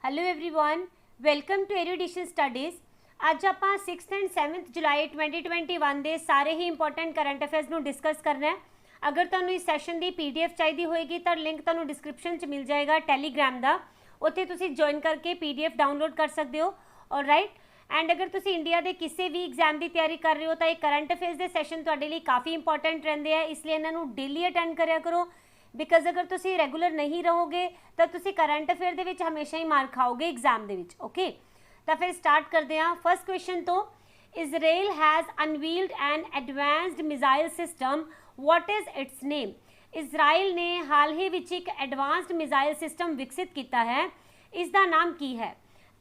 Hello everyone, welcome to education studies. अज आप 6th and 7th जुलाई 2021 के सारे ही इंपॉर्टेंट करंट अफेयर्स को डिस्कस करना है। अगर तुहानू इस सैशन की PDF चाहिए होएगी तो लिंक तुहानू डिस्क्रिप्शन च मिल जाएगा टैलीग्राम का, उत्थे तुसी ज्वाइन करके PDF डाउनलोड कर सकते हो। और राइट एंड अगर तुसी इंडिया के किसी भी एग्जाम की तैयारी कर रहे हो तो ये करंट अफेयर्स के सैशन तुहाडे लई काफ़ी इंपॉर्टेंट रहंदे हैं, इसलिए इन्हां नू डेली अटेंड करिया करो। बिकॉज अगर तुसी रेगूलर नहीं रहोगे तो तुसी करंट अफेयर दे विच हमेशा ही मार खाओगे एग्जाम दे विच। ओके, तो फिर स्टार्ट करते हैं। फर्स्ट क्वेश्चन तो Israel has unveiled N advanced missile system, what is it's name. Israel ने हाल ही विच एक एडवांस्ड मिसाइल सिस्टम विकसित किया है, इसका नाम की है?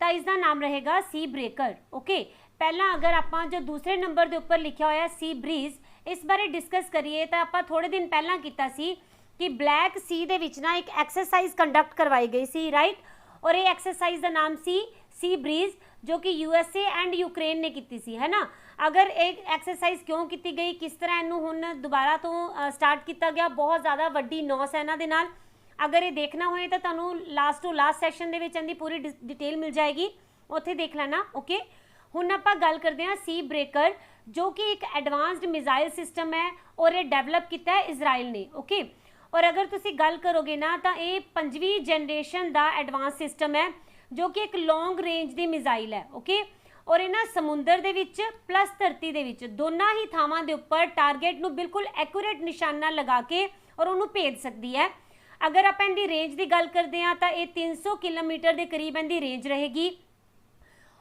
तो इसका नाम रहेगा सी ब्रेकर। ओके, पहला अगर आप जो दूसरे नंबर के उपर लिखा हुआ सी ब्रीज, इस बारे डिस्कस करिए तो आप थोड़े दिन पहला किया सी कि ब्लैक सी दे विच ना एक एक्सरसाइज कंडक्ट करवाई गई सी, राइट। और ये एक्सरसाइज का नाम सी ब्रीज, जो कि USA एंड यूक्रेन ने की सी, है ना। अगर एक एक्सरसाइज क्यों की गई, किस तरह इनू हुण दोबारा तो स्टार्ट किया गया, बहुत ज़्यादा वड्डी नॉस है इन्हां दे नाल। अगर ये देखना होए तो तुहानू लास्ट टू लास्ट सैशन दे विच इहदी पूरी डिटेल मिल जाएगी, उत्थे देख लेना। ओके, हुण आपां गल करते हैं सी ब्रेकर, जो कि एक एडवांस्ड मिसाइल सिस्टम है और ये डेवलप किया है इजराइल ने। ओके, और अगर तुसी गल करोगे ना तो ये 5वीं जनरेशन का एडवांस सिस्टम है, जो कि एक लॉन्ग रेंज की मिसाइल है। ओके, और ये ना समुंदर दे विच प्लस धरती दे विच दोनों ही थावां दे उपर टारगेट नू बिल्कुल एक्यूरेट निशाना लगा के और उन्होंने भेज सकती है। अगर आप इनकी रेंज की गल करते हैं तो ये 300 किलोमीटर के करीब इनकी रेंज रहेगी।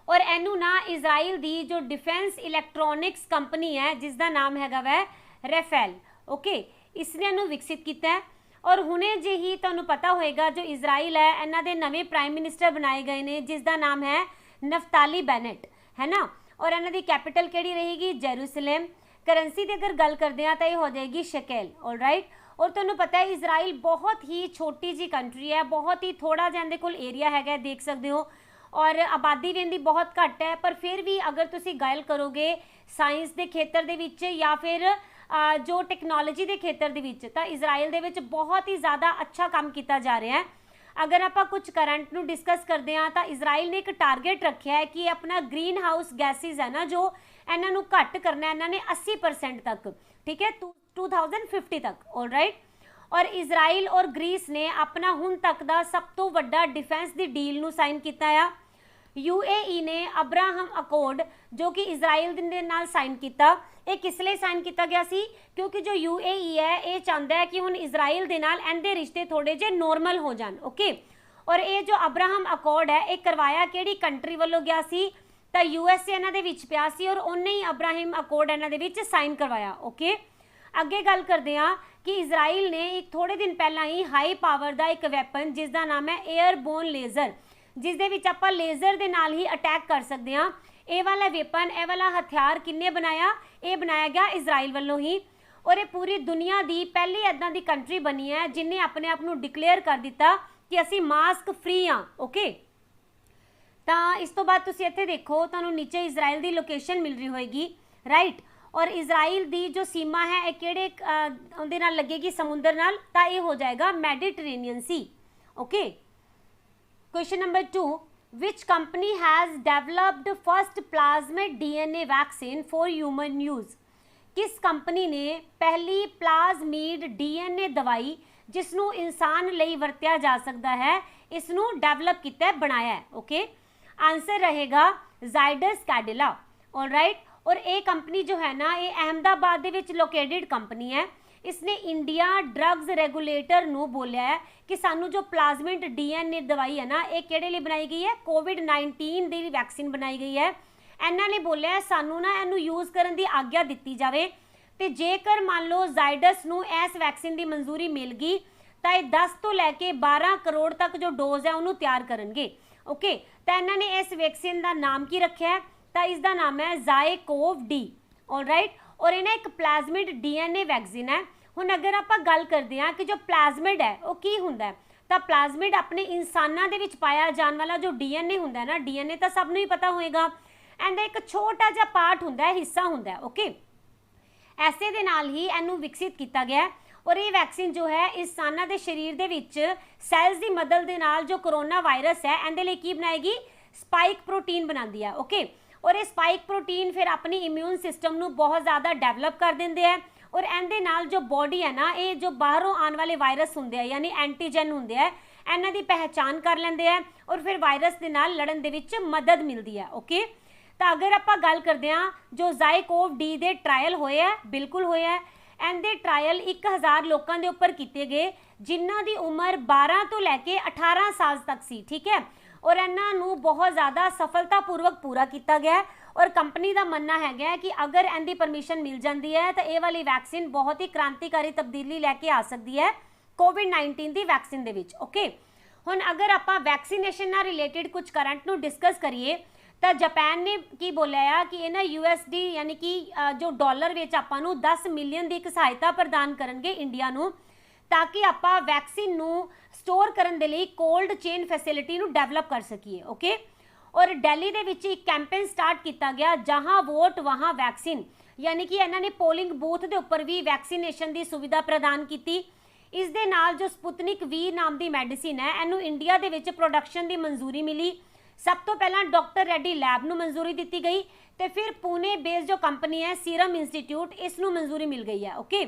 और इनू ना इजराइल की जो डिफेंस इलैक्ट्रॉनिक्स कंपनी है, जिसका नाम हैगा वै रफेल, ओके, इसने इन्हू विकसित किया है। और हुणे जे ही तुहानू पता होएगा जो इजराइल है, इन्हां दे नवे प्राइम मिनिस्टर बनाए गए ने, जिसका नाम है नफ्ताली बेनेट, है ना। और इन्हां दी कैपिटल केड़ी रहेगी? जेरूसलम। करंसी की अगर गल करते हैं तो ये हो जाएगी शकेल। All right. और तुहानू पता है इजराइल बहुत ही छोटी जी कंट्री है, बहुत ही थोड़ा जिहा इहदे कोल एरिया हैगा, देख सकते हो। और आबादी भी इनकी बहुत घट है, पर फिर भी अगर तुसी गल करोगे साइंस के खेत्र दे विच या फिर जो टेक्नोलॉजी के खेत्र दे विच, तो इजराइल दे विच बहुत ही ज़्यादा अच्छा काम किया जा रहा है। अगर आप कुछ करंट नू डिस्कस करते हैं तो इजराइल ने एक टारगेट रखा है कि अपना ग्रीन हाउस गैसिज है ना, जो इन्हों घट करना है, इन्होंने 80% तक, ठीक है, 2050 तक। All right. और इजराइल और ग्रीस ने अपना हुण तक का सब तो वड्डा डिफेंस की डील नू साइन किया है। UAE ने अब्राहम अकॉर्ड, जो कि इजराइल दे नाल साइन किया, ये किस लिए साइन किया गया सी? क्योंकि जो UAE है ये चाहता है कि हुण इजराइल दे नाल इनके रिश्ते थोड़े जे नॉर्मल हो जान। ओके, और ये जो अब्राहम अकॉर्ड है ये करवाया किहड़ी कंट्री वालों गया सी? तो USA इन्हां दे विच पिया सी और उन्हें ही अब्राहम अकॉर्ड इन्हां दे विच साइन करवाया। ओके, अगे गल करते हैं कि इजराइल ने एक थोड़े दिन पहला ही हाई पावर का एक वैपन, जिसका नाम है एयरबोर्न लेजर, जिस दे विच आपां लेजर दे नाल ही अटैक कर सकते हैं। ये वाला वेपन, ये वाला हथियार किन्ने बनाया? ये बनाया गया इजराइल वालों ही। और ये पूरी दुनिया की पहली इदां दी कंट्री बनी है जिन्हें अपने आप को डिक्लेयर कर दिता कि असी मास्क फ्री हाँ। ओके, तो इस तो बाद तुसीं इत्थे देखो, तुहानूं नीचे इजराइल की लोकेशन मिल रही होएगी, राइट। और इजराइल की जो सीमा है यह किहड़े उहदे नाल लगेगी? समुंदर नाल। तो ये हो जाएगा Mediterranean sea. Okay, question number 2, which company has developed first plasmid DNA vaccine for human use. किस कंपनी ने पहली प्लाज्मिड DNA दवाई जिसनों इंसान लई वरत्या जा सकता है, इसनों डेवलप किया, बनाया है? ओके, आंसर रहेगा जाइडस कैडिला। All right. और ये कंपनी जो है ना, ये अहमदाबाद दे विच लोकेटेड कंपनी है। इसने इंडिया ड्रग्स रेगूलेटर नू बोलिया है कि सानू जो प्लाज्मिड DNA दवाई है ना, ये किहड़े लिए बनाई गई है? COVID-19 दी वैक्सीन बनाई गई है। इन्हां ने बोलिया सानू ना इनू यूज़ करन दी आग्या दित्ती जावे, ते जेकर मान लो जाइडस नू इस वैक्सीन की मंजूरी मिल गई तो ये 10 तो लैके 12 करोड़ तक जो डोज है उन्होंने तैयार करनगे। ओके, तो इन्होंने इस वैक्सीन का नाम की रखा है? तो इसका नाम है ZyCoV-D। All right. और इन्हें एक प्लाज्मिड DNA वैक्सीन है। हुण अगर आप गल करते हैं कि जो प्लाज्मिड है वो की हुंदा है, तो प्लाज्मिड अपने इंसानों दे विच पाया जाने वाला जो DNA हुंदा है ना, DNA तो सबनूं ही पता होएगा, इहदा एक छोटा जिहा पार्ट हुंदा है, हिस्सा हुंदा है। ओके, ऐसे दे नाल ही इहनूं विकसित किया गया है। और ये वैक्सीन जो है इंसानां दे शरीर दे विच सैल्स की मदद दे नाल जो कोरोना वायरस है इहदे लई की बनाएगी, स्पाइक प्रोटीन बनाती है। ओके, और ये स्पाइक प्रोटीन फिर अपनी इम्यून सिस्टम नूं बहुत ज़्यादा डेवलप कर देंदे है और इहदे नाल जो बॉडी है ना, ये जो बाहरों आने वाले वायरस हुंदे हैं यानी एंटीजन हुंदे हैं, इन्हां दी पहचान कर लेंदे हैं और फिर वायरस दे नाल लड़न दे विच मदद मिलती है। ओके, तो अगर आपां गल करदे हां जो ज़ाइकोव-डी दे ट्रायल होए है, बिल्कुल होए है। इहदे ट्रायल 1000 लोगों के उपर किए गए जिन्हां दी उम्र 12 तो लैके 18 साल तक सी। ठीक है, और इन्हों बहुत ज़्यादा सफलतापूर्वक पूरा किया गया और कंपनी का मनना है कि अगर इनकी परमिशन मिल जाती है तो ये वाली वैक्सीन बहुत ही क्रांतिकारी तब्दीली लैके आ सकती है कोविड-19 की वैक्सीन दे विच। ओके, हुण अगर आप वैक्सीनेशन नाल रिलेटेड कुछ करंट नूं डिस्कस करिए तो जापान ने की बोलिया कि इन्हें USD यानी कि जो डॉलर विच आपां नूं 10 मिलियन की एक सहायता प्रदान करनगे इंडिया नूं, ताकि आप वैक्सीन नूं स्टोर करन दे लई कोल्ड चेन फैसिलिटी नूं डेवलप कर सकीए। ओके, और दिल्ली दे विच एक कैंपेन स्टार्ट किया गया जहां वोट वहां वैक्सीन, यानी कि इन्होंने पोलिंग बूथ के उपर भी वैक्सीनेशन की सुविधा प्रदान की। इस दे नाल जो स्पुतनिक V नाम की मैडिसिन है इनू इंडिया दे विच प्रोडक्शन की मंजूरी मिली। सब तो पहला डॉक्टर रेड्डी लैब नूं मंजूरी दी गई तो फिर पुणे बेस्ड जो कंपनी है सीरम इंस्टीट्यूट इसनूं मंजूरी मिल गई है। ओके,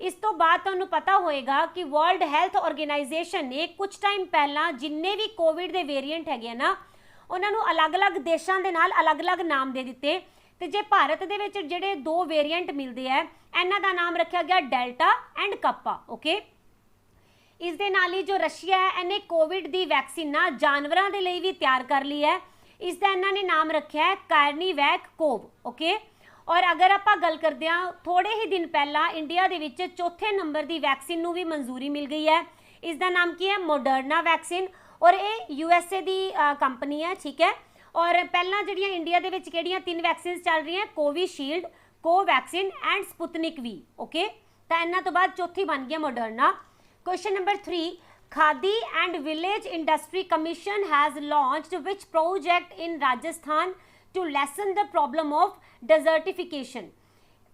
इस तो बाद तुहानूं पता होएगा कि वर्ल्ड हैल्थ ऑर्गेनाइजेशन ने कुछ टाइम पहला जिन्ने भी कोविड के वेरीएंट है ना उन्होंने अलग अलग देशों के नाल अलग अलग नाम दे दिते। तो जे भारत दे विच जिहड़े 2 वेरीएंट मिलते हैं इन्हां दा नाम रखा गया डेल्टा एंड कप्पा। ओके, इस दे नाल ही जो रशिया है इन्हें कोविड की वैक्सीन ना जानवरों के लिए भी तैयार कर ली है। इसका इन्होंने नाम रखा है कार्नीवैक कोव। ओके, और अगर आप गल करते हैं थोड़े ही दिन पहला इंडिया दे विच चौथे नंबर की वैक्सीन नूं भी मंजूरी मिल गई है। इसका नाम की है मोडर्ना वैक्सीन और ये USA की कंपनी है। ठीक है, और पहला जिहड़ियां इंडिया दे विच किहड़ियां 3 वैक्सीन चल रही हैं, Covishield, Covaxin and Sputnik V। Okay, तो इन्हां तो बाद चौथी बन गई Moderna. Question number 3, Khadi and village industry commission has launched which project in Rajasthan to lessen the problem of desertification.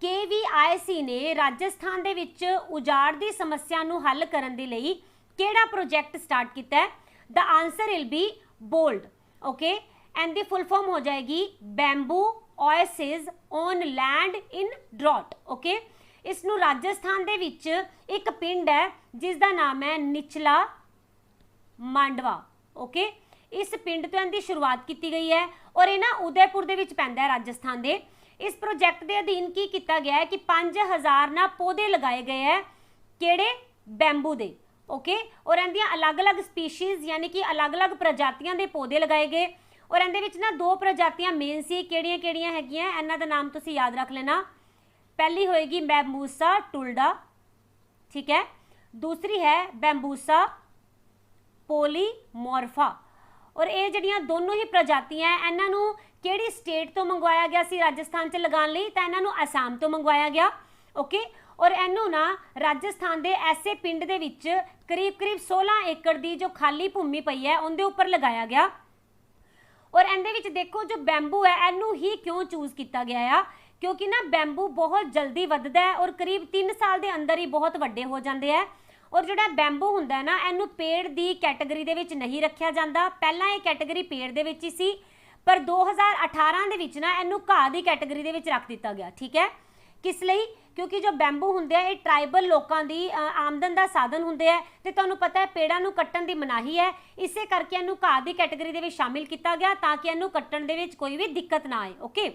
KVIC ने राजस्थान दे विच उजाड़ की समस्या नूं हल करन दे लई किहड़ा प्रोजेक्ट स्टार्ट किया है? The answer will be bold. Okay, and the full form हो जाएगी bamboo oasis on land in drought. Okay, इसनूं राजस्थान दे विच एक पिंड है जिसका नाम है निचला मांडवा। ओके, इस पिंड तो इनकी शुरुआत की गई है और ये ना उदयपुर दे विच पैंदा है राजस्थान दे। इस प्रोजेक्ट के अधीन की किया गया है कि 5000 ना पौधे लगाए गए हैं किहड़े बैम्बू दे। ओके, और इनदियां अलग अलग स्पीशीज़ यानी कि अलग अलग प्रजातियां दे पौधे लगाए गए और इहदे विच ना 2 प्रजातियां मेन सी किहड़ियां किहड़ियां हैगियां इन्हां दा नाम तुसीं याद रख लेना। पहली होएगी बैम्बूसा टुल्डा। ठीक है, दूसरी है बैम्बूसा पोलीमॉर्फा। और ये जिहड़ियां दोनों ही प्रजातियां इन्हां नूं किहड़ी स्टेट तो मंगवाया गया सी राजस्थान च लगाने लई, तां इन्हां नूं आसाम तो मंगवाया गया। ओके, और इनू ना राजस्थान के ऐसे पिंड दे विच करीब करीब 16 एकड़ की जो खाली भूमि पई है उनके उपर लगाया गया। और इहदे विच देखो जो बैम्बू है इनू ही क्यों चूज किया गया है, क्योंकि ना बैम्बू बहुत जल्दी वधदा है और करीब 3 साल के अंदर ही बहुत वड्डे हो जाते हैं। और जिहड़ा बैम्बू हुंदा है ना इनू पेड़ की कैटेगरी दे विच नहीं रखा जाता। पहला ये कैटेगरी पेड़ दे विच ही सी, पर 2018 दे विच ना इनू घाह की कैटेगरी दे विच रख दिता गया। ठीक है, किस ਲਈ? क्योंकि जो बैम्बू होंगे ये ट्राइबल लोगों की आमदन का साधन होंगे है तो तुहानूं पता है पेड़ों को कट्टण की मनाही है, इसे करके इनू घाह की कैटेगरी दे विच शामिल किया गया ताकि इनू कट्टण दे विच कोई भी दिक्कत ना आए। ओके,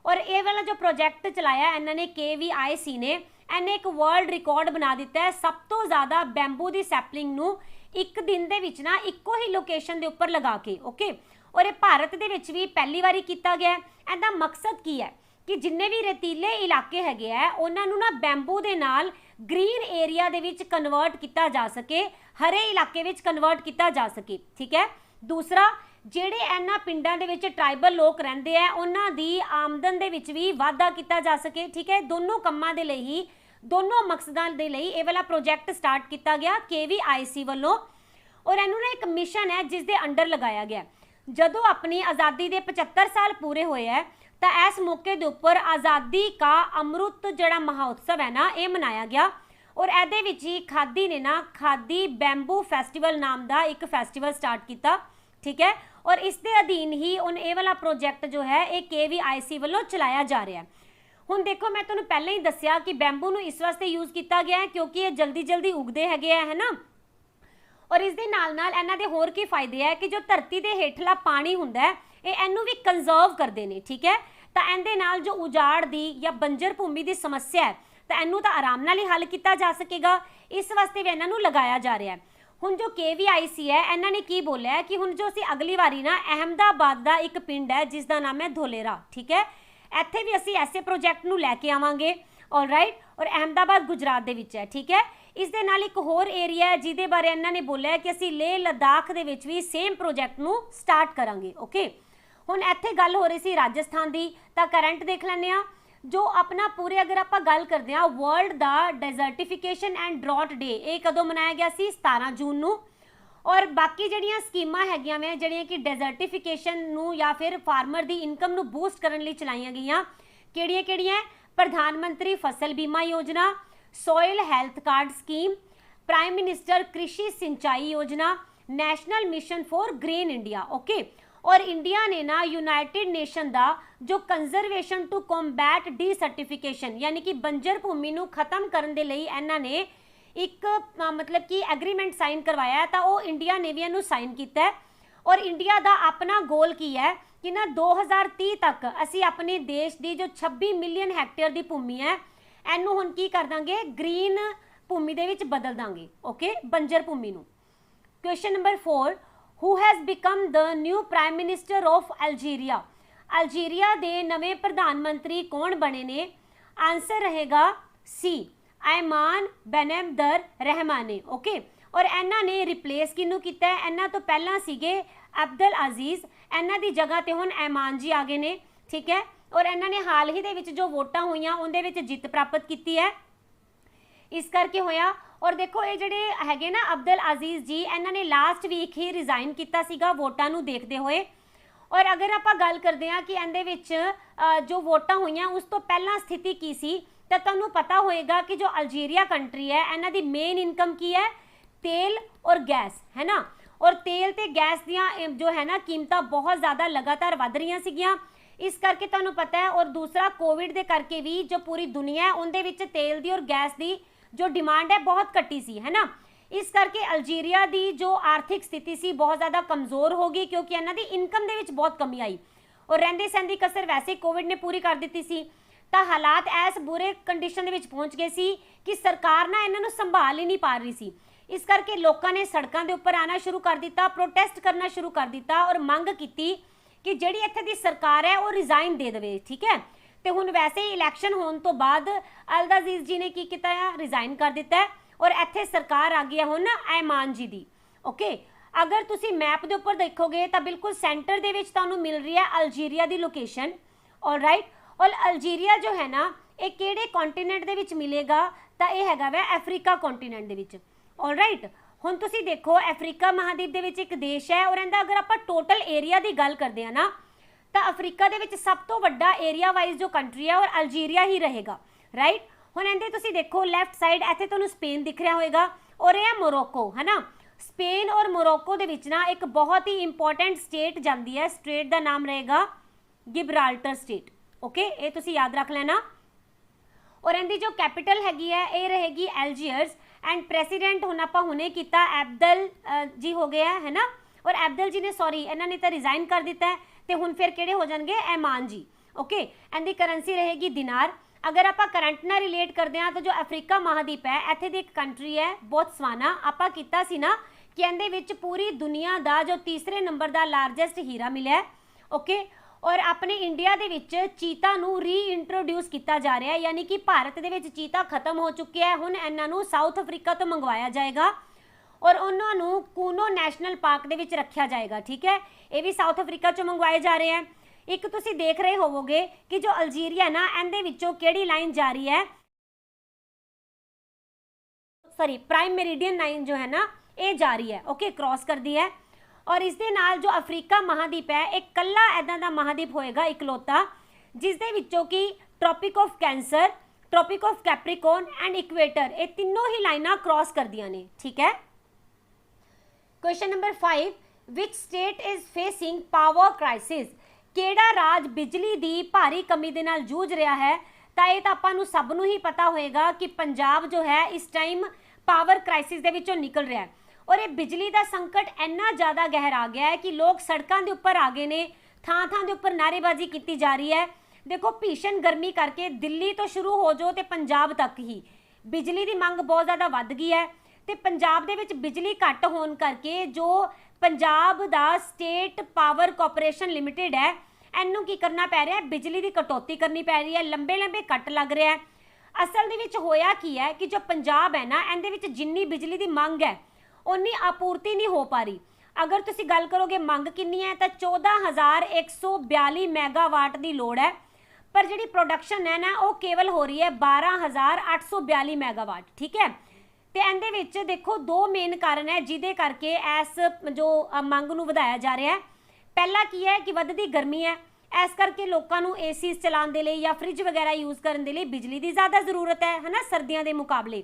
और ये वाला जो प्रोजेक्ट चलाया इन्होंने KVIC ने इन्हें एक वर्ल्ड रिकॉर्ड बना दिता है। सब तो ज़्यादा बैम्बू की सैपलिंग नूं एक दिन दे विच ना इक्को ही लोकेशन के उपर लगा के। ओके, और ये भारत दे विच भी पहली बारी किया गया। इहदा मकसद की है कि जिन्ने भी रेतीले इलाके हैगे है उन्होंने ना बैम्बू दे नाल green area they which convert किया जा सके, हरे इलाके विच कन्वर्ट किया जा सके। ठीक है, दूसरा ਜਿਹੜੇ ਇਹਨਾਂ ਪਿੰਡਾਂ ਦੇ ਵਿੱਚ ट्राइबल लोग ਰਹਿੰਦੇ ਆ ਉਹਨਾਂ ਦੀ ਆਮਦਨ ਦੇ ਵਿੱਚ ਵੀ ਵਾਧਾ ਕੀਤਾ ਜਾ ਸਕੇ। ਠੀਕ ਹੈ, ਦੋਨੋਂ ਕੰਮਾਂ ਦੇ ਲਈ ਹੀ ਦੋਨੋਂ ਮਕਸਦਾਂ ਦੇ ਲਈ ਇਹ ਵਾਲਾ ਪ੍ਰੋਜੈਕਟ ਸਟਾਰਟ ਕੀਤਾ ਗਿਆ KVIC ਵੱਲੋਂ। और इन्हों ना एक मिशन है जिस दे अंडर लगाया गया। जदों अपनी आज़ादी के 75 साल पूरे होए है तो इस मौके के उपर आज़ादी का अमृत जड़ा महोत्सव है ना ये मनाया गया। और ਇਹਦੇ ਵਿੱਚ ਹੀ ਖਾਦੀ ने ना खादी बैम्बू फैसटिवल नाम का एक फैसटिवल स्टार्ट किया, ठीक है। और इस दे अधीन ही हुण ये वाला प्रोजैक्ट जो है ये KVIC वालों चलाया जा रहा है। हुण देखो मैं तुहानूं पहले ही दस्सिया कि बैम्बू नूं इस वास्ते यूज़ किया गया है क्योंकि ये जल्दी जल्दी उगते है ना। और इस दे नाल नाल इन्हां दे होर की फायदे है कि जो धरती के हेठला पानी हुंदा है ये इनू भी कंजर्व करते हैं, ठीक है। तो इहदे नाल जो उजाड़ दी या बंजर भूमि की समस्या है तो इनू तो आराम नाल ही हल किया जा सकेगा, इस वास्ते भी इन्हों लगाया जा रहा है। हुण जो KVIC है इन्होंने की बोलिया है कि हुण जो असी अगली बारी ना अहमदाबाद का एक पिंड है जिसका नाम है धोलेरा, ठीक है, इत्थे भी असी ऐसे प्रोजैक्ट नूं लैके आवांगे, ऑल राइट। और अहमदाबाद गुजरात दे विच है, ठीक है। इस दे नाल एक होर एरिया है जिहदे बारे इन्होंने बोलिया कि असी लेह लद्दाख दे विच भी सेम प्रोजैक्ट नूं स्टार्ट करांगे, ओके। हुण इत्थे गल हो रही सी राजस्थान की, तो करंट देख लैंदे आ जो अपना पूरे अगर आप गल करते हैं वर्ल्ड का डेजर्टिफिकेशन एंड ड्रॉट डे ये कदों मनाया गया सी 17 जून नूं। और बाकी जड़ियाँ स्कीमां हैगियां वे जड़ियाँ कि डेजर्टिफिकेशन नूं या फिर फार्मर की इनकम नूं बूस्ट करने लई चलाईयां गईयां, किहड़ियां प्रधानमंत्री फसल बीमा योजना, soil health card scheme, prime minister कृषि सिंचाई योजना, national mission for green India, okay. और इंडिया ने ना यूनाइटेड नेशन का जो कंजरवेशन टू कॉम्बैट डीसर्टिफिकेशन यानी कि बंजर भूमि नूं खत्म करने दे लई इन्हां ने एक मतलब कि एग्रीमेंट साइन करवाया तो वो इंडिया ने भी इनू साइन किया है। और इंडिया का अपना गोल की है कि ना 2030 तक असी अपने देश की जो 26 मिलियन हैक्टेयर की भूमि है इनू हुण की कर देंगे ग्रीन भूमि दे विच बदल देंगे, ओके, बंजर भूमि नूं। Question number 4, who has become the new prime minister of Algeria. Algeria के नवे प्रधानमंत्री कौन बने ने? आंसर रहेगा सी, ऐमान बेनैबदर रहमानी, ओके। और इन्हां ने रिप्लेस किनू किया है? इन्हां तो पहला सीगे अब्दुल अजीज, इन्हां दी जगह ते हुण ऐमान जी आ गए ने, ठीक है। और इन्हां ने हाल ही दे विच जो वोटां होईयां उहदे विच जित प्राप्त की है, इस करके होया। और देखो ये जड़े हैगे ना अब्दुल अजीज जी इन्हां ने लास्ट वीक ही रिजाइन किया सीगा वोटां नूं देखते हुए। और अगर आप गल करते हैं कि इहदे विच जो वोटां होईयां उस तो पहला स्थिति की सी तो तुहानूं पता होएगा कि जो अल्जीरिया कंट्री है इन्हां दी मेन इनकम की है? तेल और गैस, है ना। और तेल ते गैस दियां जो है ना कीमतां बहुत ज़्यादा लगातार वध रही सीगियां, इस करके तुहानूं पता है। और दूसरा कोविड दे करके भी जो पूरी दुनिया है उनदे विच तेल दी और गैस दी जो डिमांड है बहुत घटी सी, है ना। इस करके अल्जीरिया की जो आर्थिक स्थिति सी बहुत ज़्यादा कमज़ोर हो गई क्योंकि इन्हां दी इनकम दे विच बहुत कमी आई और रहिंदी सहंदी कसर वैसे कोविड ने पूरी कर दी सी। तो हालात ऐस बुरे कंडीशन दे विच पहुंच गए सी कि सरकार ना इन्हां नूं संभाल ही नहीं पा रही सी। इस करके लोगों ने सड़कों के उपर आना शुरू कर दिता, प्रोटेस्ट करना शुरू कर दिता और मंग की कि जिहड़ी इत्थे दी सरकार है वो रिजाइन दे देवे, ठीक है। तो हुण वैसे ही इलैक्शन होने तो बाद अब्दुल अजीज जी ने की किया है? रिजाइन कर दिता है और इत्थे सरकार आ गई है हुण ऐमान जी दी, ओके। अगर तुसी मैप के उपर देखोगे तो बिल्कुल सेंटर दे विच तुहानूं मिल रही है अल्जीरिया की लोकेशन, ऑल राइट। और अल्जीरिया जो है ना ये किहड़े कॉन्टीनेंट दे विच मिलेगा? तो यह हैगा वै अफ्रीका कॉन्टीनेंट दे विच, ऑल राइट। हुण तुसी देखो अफ्रीका महाद्वीप दे विच एक देश है और इहदा अगर आप टोटल एरिया की गल करते हैं ना तो अफ्रीका दे विच सब तो वड्डा एरिया वाइज जो कंट्री है और अल्जीरिया ही रहेगा, राइट। हुण इहदे तुसी देखो लैफ्ट साइड इत्थे तुहानूं स्पेन दिख रहा होएगा और यह है मोरक्को, है ना। स्पेन और मोरक्को दे विच ना एक बहुत ही इंपॉर्टेंट स्टेट जाती है, स्टेट का नाम रहेगा गिब्राल्टर स्टेट, ओके, ये तुसी याद रख लेना। और इनकी जो कैपिटल हैगी है ये रहेगी एल्जियर्स एंड प्रेसिडेंट हुण आपां हुणे कीता अब्दुल जी हो गया है ना। और अब्दुल जी ने सॉरी इन्होंने तो रिजाइन कर दिता है तो हुण फिर किहड़े हो जाएंगे? ऐमान जी, ओके। इनकी करेंसी रहेगी दिनार। अगर आप करंट ना रिलेट करते हैं तो जो अफ्रीका महाद्वीप है इत्थे दी एक कंट्री है बोत्सवाना, आपां कीता सी ना कि इहदे विच पूरी दुनिया का जो तीसरे नंबर का लार्जेस्ट हीरा मिला है, ओके। और अपने इंडिया दे विच चीता नूं रीइंट्रोड्यूस किया जा रहा है, यानी कि भारत दे विच चीता खत्म हो चुके हैं, हुण इन्हां नूं साउथ अफ्रीका तो मंगवाया जाएगा और उन्होंने कूनो नैशनल पार्क दे विच रखा जाएगा, ठीक है। ये भी साउथ अफ्रीका चों मंगवाए जा रहे हैं। एक तुसी देख रहे होवोगे कि जो अल्जीरिया ना इहदे विचों किहड़ी लाइन जा रही है, सॉरी प्राइम मेरिडियन लाइन जो है ना ये जा रही है, ओके, क्रॉस कर दी है। और इस दे नाल जो अफ्रीका महाद्वीप है एक कला इदां दा महाद्वीप होएगा इकलौता जिस दे विचों कि tropic of cancer, tropic of Capricorn and equator, ये तीनों ही लाइनां क्रॉस करदियां ने, ठीक है। Question number 5, which state is facing power crisis, ਕਿਹੜਾ ਰਾਜ ਬਿਜਲੀ ਦੀ ਭਾਰੀ ਕਮੀ ਦੇ ਨਾਲ ਜੂਝ ਰਿਹਾ ਹੈ। ਤਾਂ ਇਹ ਤਾਂ ਆਪਾਂ ਨੂੰ ਸਭ ਨੂੰ ਹੀ ਪਤਾ ਹੋਏਗਾ ਕਿ ਪੰਜਾਬ ਜੋ ਹੈ ਇਸ ਟਾਈਮ ਪਾਵਰ ਕ੍ਰਾਈਸਿਸ ਦੇ ਵਿੱਚੋਂ ਨਿਕਲ ਰਿਹਾ ਹੈ ਔਰ ਇਹ ਬਿਜਲੀ ਦਾ ਸੰਕਟ ਇੰਨਾ ਜ਼ਿਆਦਾ ਗਹਿਰਾ ਗਿਆ ਹੈ ਕਿ ਲੋਕ ਸੜਕਾਂ ਦੇ ਉੱਪਰ ਆ ਗਏ ਨੇ, ਥਾਂ ਥਾਂ ਦੇ ਉੱਪਰ ਨਾਅਰੇਬਾਜ਼ੀ ਕੀਤੀ ਜਾ ਰਹੀ ਹੈ। ਦੇਖੋ ਭੀਸ਼ਣ ਗਰਮੀ ਕਰਕੇ ਦਿੱਲੀ ਤੋਂ ਸ਼ੁਰੂ ਹੋ ਜਾਓ ਤੇ ਪੰਜਾਬ ਤੱਕ ਹੀ ਬਿਜਲੀ ਦੀ ਮੰਗ ਬਹੁਤ ਜ਼ਿਆਦਾ ਵੱਧ ਗਈ ਹੈ ਤੇ ਪੰਜਾਬ ਦੇ ਵਿੱਚ ਬਿਜਲੀ ਘੱਟ ਹੋਣ ਕਰਕੇ ਜੋ ਪੰਜਾਬ ਦਾ ਸਟੇਟ ਪਾਵਰ ਕਾਰਪੋਰੇਸ਼ਨ ਲਿਮਿਟਿਡ ਹੈ ਇਹਨੂੰ ਕੀ ਕਰਨਾ ਪੈ ਰਿਹਾ, ਬਿਜਲੀ ਦੀ ਕਟੌਤੀ ਕਰਨੀ ਪੈ ਰਹੀ ਹੈ, ਲੰਬੇ ਲੰਬੇ ਕੱਟ ਲੱਗ ਰਿਹਾ ਹੈ। ਅਸਲ ਦੇ ਵਿੱਚ ਹੋਇਆ ਕੀ ਹੈ ਕਿ ਜੋ ਪੰਜਾਬ ਹੈ ਨਾ ਇਹਦੇ ਵਿੱਚ ਜਿੰਨੀ ਬਿਜਲੀ ਦੀ ਮੰਗ ਹੈ ਉਨੀ ਆਪੂਰਤੀ ਨਹੀਂ ਹੋ ਪਾ ਰਹੀ। ਅਗਰ ਤੁਸੀਂ ਗੱਲ ਕਰੋਗੇ ਮੰਗ ਕਿੰਨੀ ਹੈ ਤਾਂ 14,142 ਮੈਗਾਵਾਟ ਦੀ ਲੋੜ ਹੈ, ਪਰ ਜਿਹੜੀ ਪ੍ਰੋਡਕਸ਼ਨ ਹੈ ਨਾ ਉਹ ਕੇਵਲ ਹੋ ਰਹੀ ਹੈ 12,842 ਮੈਗਾਵਾਟ, ਠੀਕ ਹੈ। ਤੇ ਇਹਦੇ ਵਿੱਚ ਦੇਖੋ ਦੋ ਮੇਨ ਕਾਰਨ ਹੈ ਜਿਹਦੇ ਕਰਕੇ ਇਸ ਜੋ ਮੰਗ ਨੂੰ ਵਧਾਇਆ ਜਾ ਰਿਹਾ ਹੈ। ਪਹਿਲਾ ਕੀ ਹੈ ਕਿ ਵੱਧਦੀ ਗਰਮੀ ਹੈ, ਇਸ ਕਰਕੇ ਲੋਕਾਂ ਨੂੰ ਏਸੀ ਚਲਾਉਣ ਦੇ ਲਈ ਜਾਂ ਫ੍ਰਿਜ ਵਗੈਰਾ ਯੂਜ਼ ਕਰਨ ਦੇ ਲਈ ਬਿਜਲੀ ਦੀ ਜ਼ਿਆਦਾ ਜ਼ਰੂਰਤ ਹੈ ਨਾ, ਸਰਦੀਆਂ ਦੇ ਮੁਕਾਬਲੇ।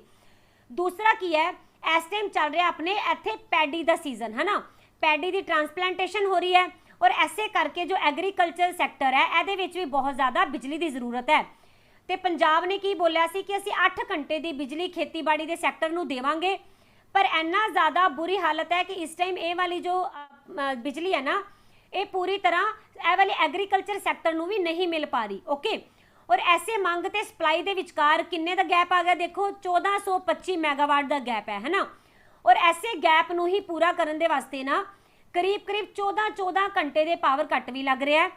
ਦੂਸਰਾ ਕੀ ਹੈ, ਇਸ ਟਾਈਮ ਚੱਲ ਰਿਹਾ ਆਪਣੇ ਇੱਥੇ ਪੈਡੀ ਦਾ ਸੀਜ਼ਨ ਹੈ ਨਾ, ਪੈਡੀ ਦੀ ਟ੍ਰਾਂਸਪਲਾਂਟੇਸ਼ਨ ਹੋ ਰਹੀ ਹੈ ਔਰ ਐਸੇ ਕਰਕੇ ਜੋ ਐਗਰੀਕਲਚਰ ਸੈਕਟਰ ਹੈ ਇਹਦੇ ਵਿੱਚ ਵੀ ਬਹੁਤ ਜ਼ਿਆਦਾ ਬਿਜਲੀ ਦੀ ਜ਼ਰੂਰਤ ਹੈ। ਤੇ ਪੰਜਾਬ ਨੇ ਕੀ ਬੋਲਿਆ ਸੀ ਕਿ ਅਸੀਂ 8 ਘੰਟੇ ਦੀ ਬਿਜਲੀ ਖੇਤੀਬਾੜੀ ਦੇ ਸੈਕਟਰ ਨੂੰ ਦੇਵਾਂਗੇ, ਪਰ ਇੰਨਾ ਜ਼ਿਆਦਾ ਬੁਰੀ ਹਾਲਤ ਹੈ ਕਿ ਇਸ ਟਾਈਮ ਇਹ ਵਾਲੀ ਜੋ ਬਿਜਲੀ ਹੈ ਨਾ ਇਹ ਪੂਰੀ ਤਰ੍ਹਾਂ ਇਹ ਵਾਲੇ ਐਗਰੀਕਲਚਰ ਸੈਕਟਰ ਨੂੰ ਵੀ ਨਹੀਂ ਮਿਲ ਪਾ ਰਹੀ, ਓਕੇ। ਔਰ ਐਸੇ ਮੰਗ ਤੇ ਸਪਲਾਈ ਦੇ ਵਿਚਕਾਰ ਕਿੰਨੇ ਦਾ ਗੈਪ ਆ ਗਿਆ, ਦੇਖੋ 1425 ਮੈਗਾਵਾਟ ਦਾ ਗੈਪ ਹੈ ਨਾ। ਔਰ ਐਸੇ ਗੈਪ ਨੂੰ ਹੀ ਪੂਰਾ ਕਰਨ ਦੇ ਵਾਸਤੇ ਨਾ ਕਰੀਬ 14 ਘੰਟੇ ਦੇ ਪਾਵਰ ਕੱਟ ਵੀ ਲੱਗ ਰਿਹਾ ਹੈ।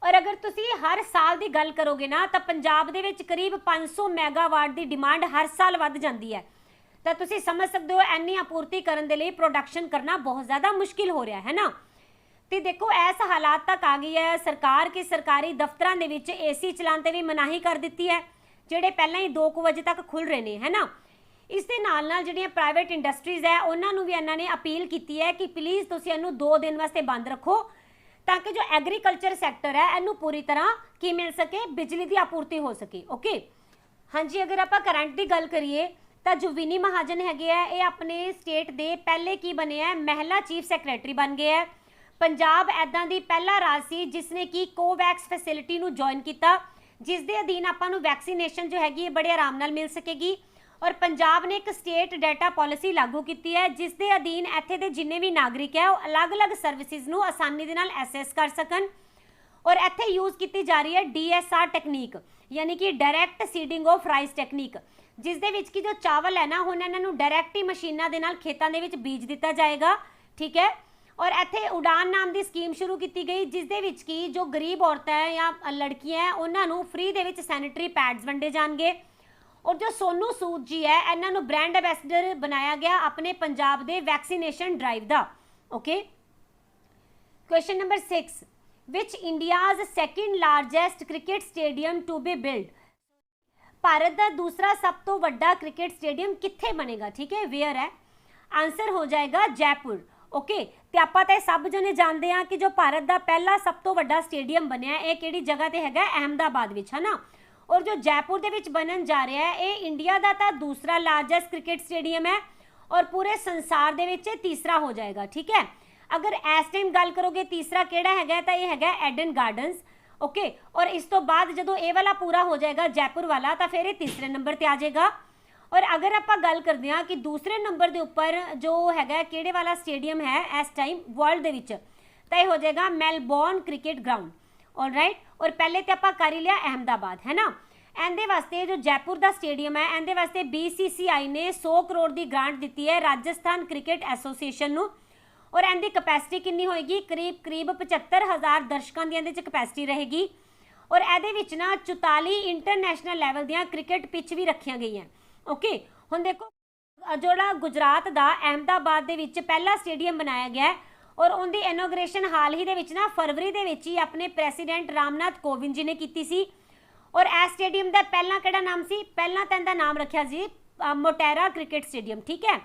ਔਰ ਅਗਰ ਤੁਸੀਂ ਹਰ ਸਾਲ ਦੀ ਗੱਲ ਕਰੋਗੇ ਨਾ ਤਾਂ ਪੰਜਾਬ ਦੇ ਵਿੱਚ ਕਰੀਬ 500 ਮੈਗਾਵਾਟ ਦੀ ਡਿਮਾਂਡ ਹਰ ਸਾਲ ਵੱਧ ਜਾਂਦੀ ਹੈ। ਤਾਂ ਤੁਸੀਂ ਸਮਝ ਸਕਦੇ ਹੋ ਇੰਨੀ ਆਪੂਰਤੀ ਕਰਨ ਦੇ ਲਈ ਪ੍ਰੋਡਕਸ਼ਨ ਕਰਨਾ ਬਹੁਤ ਜ਼ਿਆਦਾ ਮੁਸ਼ਕਿਲ ਹੋ ਰਿਹਾ ਹੈ ਨਾ। ਤੇ ਦੇਖੋ ਇਸ ਹਾਲਾਤ ਤੱਕ ਆ ਗਈ ਹੈ ਸਰਕਾਰ ਕਿ ਸਰਕਾਰੀ ਦਫ਼ਤਰਾਂ ਦੇ ਵਿੱਚ ਏਸੀ ਚਲਾਉਣ ਤੇ ਵੀ ਮਨਾਹੀ ਕਰ ਦਿੱਤੀ ਹੈ, ਜਿਹੜੇ ਪਹਿਲਾਂ ਹੀ 2 ਵਜੇ ਤੱਕ ਖੁੱਲ ਰਹੇ ਨੇ ਹੈ ਨਾ। ਇਸ ਦੇ ਨਾਲ ਨਾਲ ਜਿਹੜੀਆਂ ਪ੍ਰਾਈਵੇਟ ਇੰਡਸਟਰੀਜ਼ ਹੈ ਉਹਨਾਂ ਨੂੰ ਵੀ ਇਹਨਾਂ ਨੇ ਅਪੀਲ ਕੀਤੀ ਹੈ ਕਿ ਪਲੀਜ਼ ਤੁਸੀਂ ਇਹਨੂੰ 2 ਦਿਨ ਵਾਸਤੇ ਬੰਦ ਰੱਖੋ ਤਾਂ ਕਿ ਜੋ ਐਗਰੀਕਲਚਰ ਸੈਕਟਰ ਹੈ ਇਹਨੂੰ ਪੂਰੀ ਤਰ੍ਹਾਂ ਕੀ ਮਿਲ ਸਕੇ, ਬਿਜਲੀ ਦੀ ਆਪੂਰਤੀ ਹੋ ਸਕੇ, ਓਕੇ। ਹਾਂਜੀ, ਅਗਰ ਆਪਾਂ ਕਰੰਟ ਦੀ ਗੱਲ ਕਰੀਏ ਤਾਂ ਜੋ ਵਿਨੀ ਮਹਾਜਨ ਹੈਗੇ ਆ ਇਹ ਆਪਣੇ ਸਟੇਟ ਦੇ ਪਹਿਲੇ ਕੀ ਬਣੇ ਆ, ਮਹਿਲਾ ਚੀਫ ਸੈਕਟਰੀ ਬਣ ਗਏ ਆ। ਪੰਜਾਬ ਐਦਾਂ ਦੀ ਪਹਿਲਾ ਰਾਜ ਸੀ ਜਿਸ ਨੇ ਕੀ ਕੋਵੈਕਸ ਫੈਸਿਲਿਟੀ ਨੂੰ ਜੁਆਇਨ ਕੀਤਾ, ਜਿਸ ਦੇ ਅਧੀਨ ਆਪਾਂ ਨੂੰ ਵੈਕਸੀਨੇਸ਼ਨ ਜੋ ਹੈਗੀ ਬੜੇ ਆਰਾਮ ਨਾਲ ਮਿਲ ਸਕੇਗੀ। ਔਰ ਪੰਜਾਬ ਨੇ ਇੱਕ ਸਟੇਟ ਡਾਟਾ ਪਾਲਿਸੀ ਲਾਗੂ ਕੀਤੀ ਹੈ ਜਿਸ ਦੇ ਅਧੀਨ ਇੱਥੇ ਦੇ ਜਿੰਨੇ ਵੀ ਨਾਗਰਿਕ ਹੈ ਉਹ ਅਲੱਗ-ਅਲੱਗ ਸਰਵਿਸਿਜ਼ ਨੂੰ ਆਸਾਨੀ ਦੇ ਨਾਲ ਐਕਸੈਸ ਕਰ ਸਕਣ। ਔਰ ਇੱਥੇ ਯੂਜ਼ ਕੀਤੀ ਜਾ ਰਹੀ ਹੈ DSR ਟੈਕਨੀਕ, ਯਾਨੀ ਕਿ direct seeding of rice technique, ਜਿਸ ਦੇ ਵਿੱਚ ਕਿ ਜੋ ਚਾਵਲ ਹੈ ਨਾ ਹੁਣ ਇਹਨਾਂ ਨੂੰ ਡਾਇਰੈਕਟ ਹੀ ਮਸ਼ੀਨਾਂ ਦੇ ਨਾਲ ਖੇਤਾਂ ਦੇ ਵਿੱਚ ਬੀਜ ਦਿੱਤਾ ਜਾਏਗਾ, ਠੀਕ ਹੈ। ਔਰ ਇੱਥੇ ਉਡਾਨ ਨਾਮ ਦੀ ਸਕੀਮ ਸ਼ੁਰੂ ਕੀਤੀ ਗਈ ਜਿਸ ਦੇ ਵਿੱਚ ਕਿ ਜੋ ਗਰੀਬ ਔਰਤਾਂ ਹੈ ਜਾਂ ਲੜਕੀਆਂ ਹੈ ਉਹਨਾਂ ਨੂੰ ਫ੍ਰੀ ਦੇ ਵਿੱਚ ਸੈਨੀਟਰੀ ਪੈਡਸ ਵੰਡੇ ਜਾਣਗੇ। ਔਰ ਜੋ ਸੋਨੂ ਸੂਦ ਜੀ ਹੈ ਇਹਨਾਂ ਨੂੰ ਬ੍ਰਾਂਡ ਐਂਬੈਸਡਰ ਬਣਾਇਆ ਗਿਆ ਆਪਣੇ ਪੰਜਾਬ ਦੇ ਵੈਕਸੀਨੇਸ਼ਨ ਡਰਾਈਵ ਦਾ, okay. Question number 6, which India's second largest cricket stadium to be build, ਭਾਰਤ ਦਾ ਦੂਸਰਾ ਸਭ ਤੋਂ ਵੱਡਾ ਕ੍ਰਿਕਟ ਸਟੇਡੀਅਮ ਕਿੱਥੇ ਬਣੇਗਾ, ਠੀਕ ਹੈ, ਵੇਅਰ ਹੈ। ਆਨਸਰ ਹੋ ਜਾਏਗਾ ਜੈਪੁਰ, ਓਕੇ। ਤੇ ਆਪਾਂ ਤਾਂ ਸਭ ਜਣੇ ਜਾਣਦੇ ਹਾਂ ਕਿ ਜੋ ਭਾਰਤ ਦਾ ਪਹਿਲਾ ਸਭ ਤੋਂ ਵੱਡਾ ਸਟੇਡੀਅਮ ਬਣਿਆ ਇਹ ਕਿਹੜੀ ਜਗ੍ਹਾ ਤੇ ਹੈਗਾ, ਅਹਿਮਦਾਬਾਦ ਵਿੱਚ ਹੈ ਨਾ। ਔਰ ਜੋ ਜੈਪੁਰ ਦੇ ਵਿੱਚ ਬਣਨ ਜਾ ਰਿਹਾ ਹੈ ਇਹ ਇੰਡੀਆ ਦਾ ਤਾਂ ਦੂਸਰਾ ਲਾਰਜੈਸਟ ਕ੍ਰਿਕਟ ਸਟੇਡੀਅਮ ਹੈ ਔਰ ਪੂਰੇ ਸੰਸਾਰ ਦੇ ਵਿੱਚ ਤੀਸਰਾ ਹੋ ਜਾਏਗਾ, ਠੀਕ ਹੈ। ਅਗਰ ਇਸ ਟਾਈਮ ਗੱਲ ਕਰੋਗੇ ਤੀਸਰਾ ਕਿਹੜਾ ਹੈਗਾ ਤਾਂ ਇਹ ਹੈਗਾ ਐਡਨ ਗਾਰਡਨਸ, ਓਕੇ। ਔਰ ਇਸ ਤੋਂ ਬਾਅਦ ਜਦੋਂ ਇਹ ਵਾਲਾ ਪੂਰਾ ਹੋ ਜਾਏਗਾ ਜੈਪੁਰ ਵਾਲਾ ਤਾਂ ਫਿਰ ਇਹ ਤੀਸਰੇ ਨੰਬਰ ਤੇ ਆ ਜਾਏਗਾ। ਔਰ ਅਗਰ ਆਪਾਂ ਗੱਲ ਕਰਦੇ ਹਾਂ ਕਿ ਦੂਸਰੇ ਨੰਬਰ ਦੇ ਉੱਪਰ ਜੋ ਹੈਗਾ ਕਿਹੜੇ ਵਾਲਾ ਸਟੇਡੀਅਮ ਹੈ ਇਸ ਟਾਈਮ ਵਰਲਡ ਦੇ ਵਿੱਚ ਤਾਂ ਇਹ ਹੋ ਜਾਏਗਾ ਮੈਲਬੌਰਨ ਕ੍ਰਿਕਟ ਗਰਾਊਂਡ, ਆਲਰਾਈਟ। ਔਰ ਪਹਿਲੇ ਤੇ ਆਪਾਂ ਕਰ ਹੀ ਲਿਆ ਅਹਿਮਦਾਬਾਦ ਹੈ ਨਾ। ਇਹਦੇ ਵਾਸਤੇ ਜੋ ਜੈਪੁਰ ਦਾ ਸਟੇਡੀਅਮ ਹੈ ਇਹਦੇ ਵਾਸਤੇ BCCI ਨੇ 100 ਕਰੋੜ ਦੀ ਗ੍ਰਾਂਟ ਦਿੱਤੀ ਹੈ ਰਾਜਸਥਾਨ ਕ੍ਰਿਕਟ ਐਸੋਸੀਏਸ਼ਨ ਨੂੰ। ਔਰ ਇਹਦੀ ਕਪੈਸਿਟੀ ਕਿੰਨੀ ਹੋਏਗੀ, ਕਰੀਬ 75,000 ਦਰਸ਼ਕਾਂ ਦੀ ਇਹਦੇ 'ਚ ਕਪੈਸਿਟੀ ਰਹੇਗੀ। ਔਰ ਇਹਦੇ ਵਿੱਚ ਨਾ 44 ਇੰਟਰਨੈਸ਼ਨਲ ਲੈਵਲ ਦੀਆਂ ਕ੍ਰਿਕਟ ਪਿੱਚ ਵੀ ਰੱਖੀਆਂ ਗਈਆਂ, ਓਕੇ। ਹੁਣ ਦੇਖੋ ਜਿਹੜਾ ਗੁਜਰਾਤ ਦਾ ਅਹਿਮਦਾਬਾਦ ਦੇ ਵਿੱਚ ਪਹਿਲਾ ਸਟੇਡੀਅਮ ਬਣਾਇਆ ਗਿਆ ਔਰ ਉਹਦੀ ਇਨੋਗ੍ਰੇਸ਼ਨ ਹਾਲ ਹੀ ਦੇ ਵਿੱਚ ਨਾ ਫਰਵਰੀ ਦੇ ਵਿੱਚ ਹੀ ਆਪਣੇ ਪ੍ਰੈਸੀਡੈਂਟ ਰਾਮਨਾਥ ਕੋਵਿੰਦ ਜੀ ਨੇ ਕੀਤੀ ਸੀ। ਔਰ ਇਸ ਸਟੇਡੀਅਮ ਦਾ ਪਹਿਲਾਂ ਕਿਹੜਾ ਨਾਮ ਸੀ, ਪਹਿਲਾਂ ਤਾਂ ਇਹਦਾ ਨਾਮ ਰੱਖਿਆ ਸੀ ਮੋਟੇਰਾ ਕ੍ਰਿਕਟ ਸਟੇਡੀਅਮ, ਠੀਕ ਹੈ।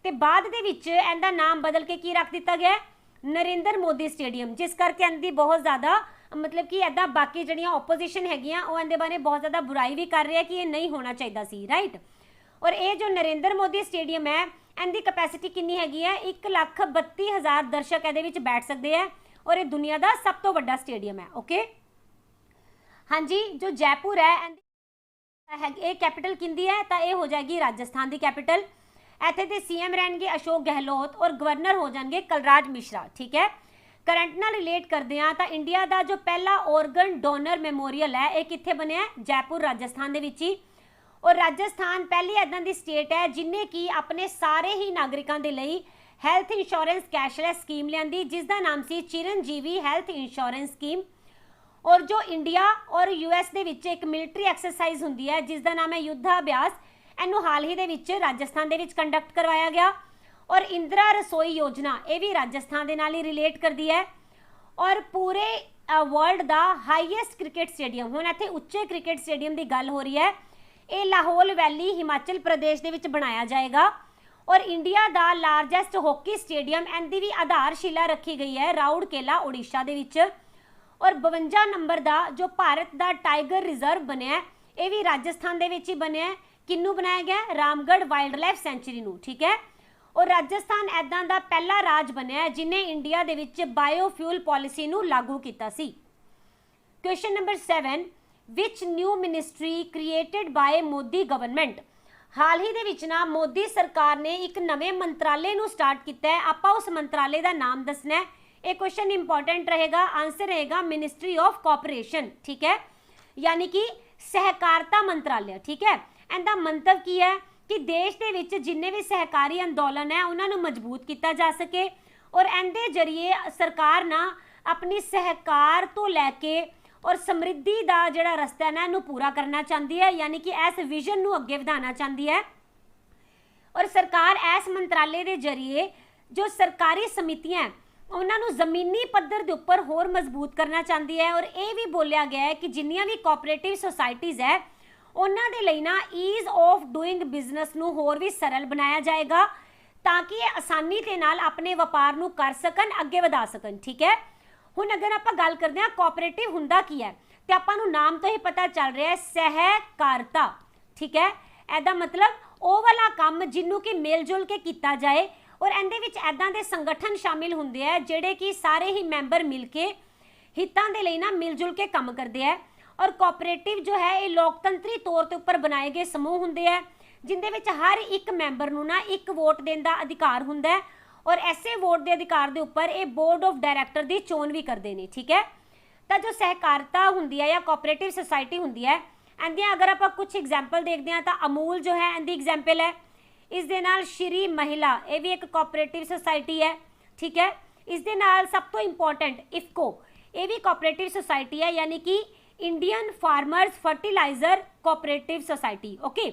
ਤੇ ਬਾਅਦ ਦੇ ਵਿੱਚ ਇਹਦਾ ਨਾਮ ਬਦਲ ਕੇ ਕੀ ਰੱਖ ਦਿੱਤਾ ਗਿਆ, ਨਰਿੰਦਰ ਮੋਦੀ ਸਟੇਡੀਅਮ, ਜਿਸ ਕਰਕੇ ਇਹਦੀ ਬਹੁਤ ਜ਼ਿਆਦਾ मतलब कि ऐदा बाकी जिहड़ियां ओपोजिशन हैगियां वो इहदे बारे बहुत ज़्यादा बुराई भी कर रहे हैं कि ये नहीं होना चाहिए सी, राइट। और ये जो नरेंद्र मोदी स्टेडियम है इनकी कैपेसिटी कितनी हैगी है, 1,32,000 दर्शक ये बैठ सकते हैं और ये दुनिया का सब तो वड्डा स्टेडियम है। ओके हाँ जी, जो जयपुर है ये कैपिटल किंदी है, तो ये हो जाएगी राजस्थान की कैपिटल। इत्थे दे सीएम रहणगे अशोक गहलोत और गवर्नर हो जाएंगे कलराज मिश्रा। ठीक है, करंट नाल रिलेट करते हैं तो इंडिया का जो पहला ऑर्गन डोनर मैमोरीयल है ये कित्थे बनिया, जयपुर राजस्थान दे विच ही। और राजस्थान पहली इदां दी स्टेट है जिन्हें कि अपने सारे ही नागरिकों के लिए हैल्थ इंश्योरेंस कैशलैस स्कीम लियांदी जिसका नाम सी चिरंजीवी हैल्थ इंश्योरेंस स्कीम। और जो इंडिया और यूएस दे विच एक मिलिट्री एक्सरसाइज हुंदी है जिसका नाम है युद्धाभ्यास, इनू हाल ही दे विच राजस्थान दे विच कंडक्ट करवाया गया। और इंदिरा रसोई योजना ये भी राजस्थान दे नाल ही रिलेट करती है। और पूरे वर्ल्ड दा हाईएस्ट क्रिकेट स्टेडियम, हुण इत्थे उच्चे क्रिकेट स्टेडियम की गल हो रही है, ये लाहौल वैली हिमाचल प्रदेश दे विच बनाया जाएगा। और इंडिया दा लार्जेस्ट हॉकी स्टेडियम इनकी भी आधारशिला रखी गई है राउरकेला उड़ीसा दे विच। और 52 नंबर का जो भारत का टाइगर रिजर्व बनया ये भी राजस्थान दे विच ही बनया। किन्नू बनाया गया, रामगढ़ वाइल्ड लाइफ सेंचुरी नू। ठीक है, और राजस्थान ऐदा का पहला राज बनया जिन्हें इंडिया दे विच बायोफ्यूल पॉलिसी नू लागू किया सी। Question number 7, which new ministry created by Modi government. हाल ही दे विच ना मोदी सरकार ने एक नवे मंत्रालय नू स्टार्ट किया है, आपां उस मंत्रालय का नाम दसना है। ये क्वेश्चन इंपॉर्टेंट रहेगा, आंसर रहेगा मिनिस्ट्री ऑफ कॉपरेशन। ठीक है, यानी कि सहकारिता मंत्रालय। ठीक है, इनका मंतव की है कि देश के विच जिन्ने भी सहकारी अंदोलन है उन्होंने मजबूत किया जा सके और इनके जरिए सरकार ना अपनी सहकार तो लैके और समृद्धि का जिहड़ा रस्ता है ना इनू पूरा करना चाहती है, यानी कि इस विजन नू अगे वधाना चाहती है। और सरकार इस मंत्रालय के जरिए जो सरकारी समितियां उन्होंने जमीनी पद्धर के उपर होर मजबूत करना चाहती है। और ये भी बोलिया गया है कि जिन्नियां भी कोऑपरेटिव सोसाइटीज़ है उन्होंने लिए ना ईज ऑफ डूइंग बिजनेस नू होर भी सरल बनाया जाएगा ताकि ये आसानी के नाल अपने व्यापार नू कर सकन, अगे वधा सकन। ठीक है, हुण अगर आप गल करते हैं कोऑपरेटिव हुंदा की है तो आपां नू नाम तो ही पता चल रहा है सहकारिता। ठीक है, ऐदा मतलब वो वाला काम जिन्हों कि मेल जुल के किया जाए और इहदे विच ऐदां दे संगठन शामिल हुंदे है जिहड़े कि सारे ही मैंबर मिल के हितां दे लई ना मिल जुल के काम करते हैं। और कोऑपरेटिव जो है ये लोकतंत्री तौर के उपर बनाए गए समूह हुंदे है जिंदे विच हर एक मैंबर नू ना एक वोट देने का अधिकार हुंदा है और ऐसे वोट के अधिकार के उपर ये बोर्ड ऑफ डायरैक्टर की चोन भी करते हैं। ठीक है, तो जो सहकारिता हुंदी है या कोऑपरेटिव सोसाइटी हुंदी है इहदियां अगर आप कुछ एग्जाम्पल देखते हैं तो अमूल जो है इहदी एग्जाम्पल है। इस दे नाल श्री महिला ये भी एक कोऑपरेटिव सोसाइटी है। ठीक है, इस दे नाल सब तो इंपॉर्टेंट इफको ये भी कोऑपरेटिव सोसाइटी है, यानी कि Indian farmers fertiliser cooperative society. Okay,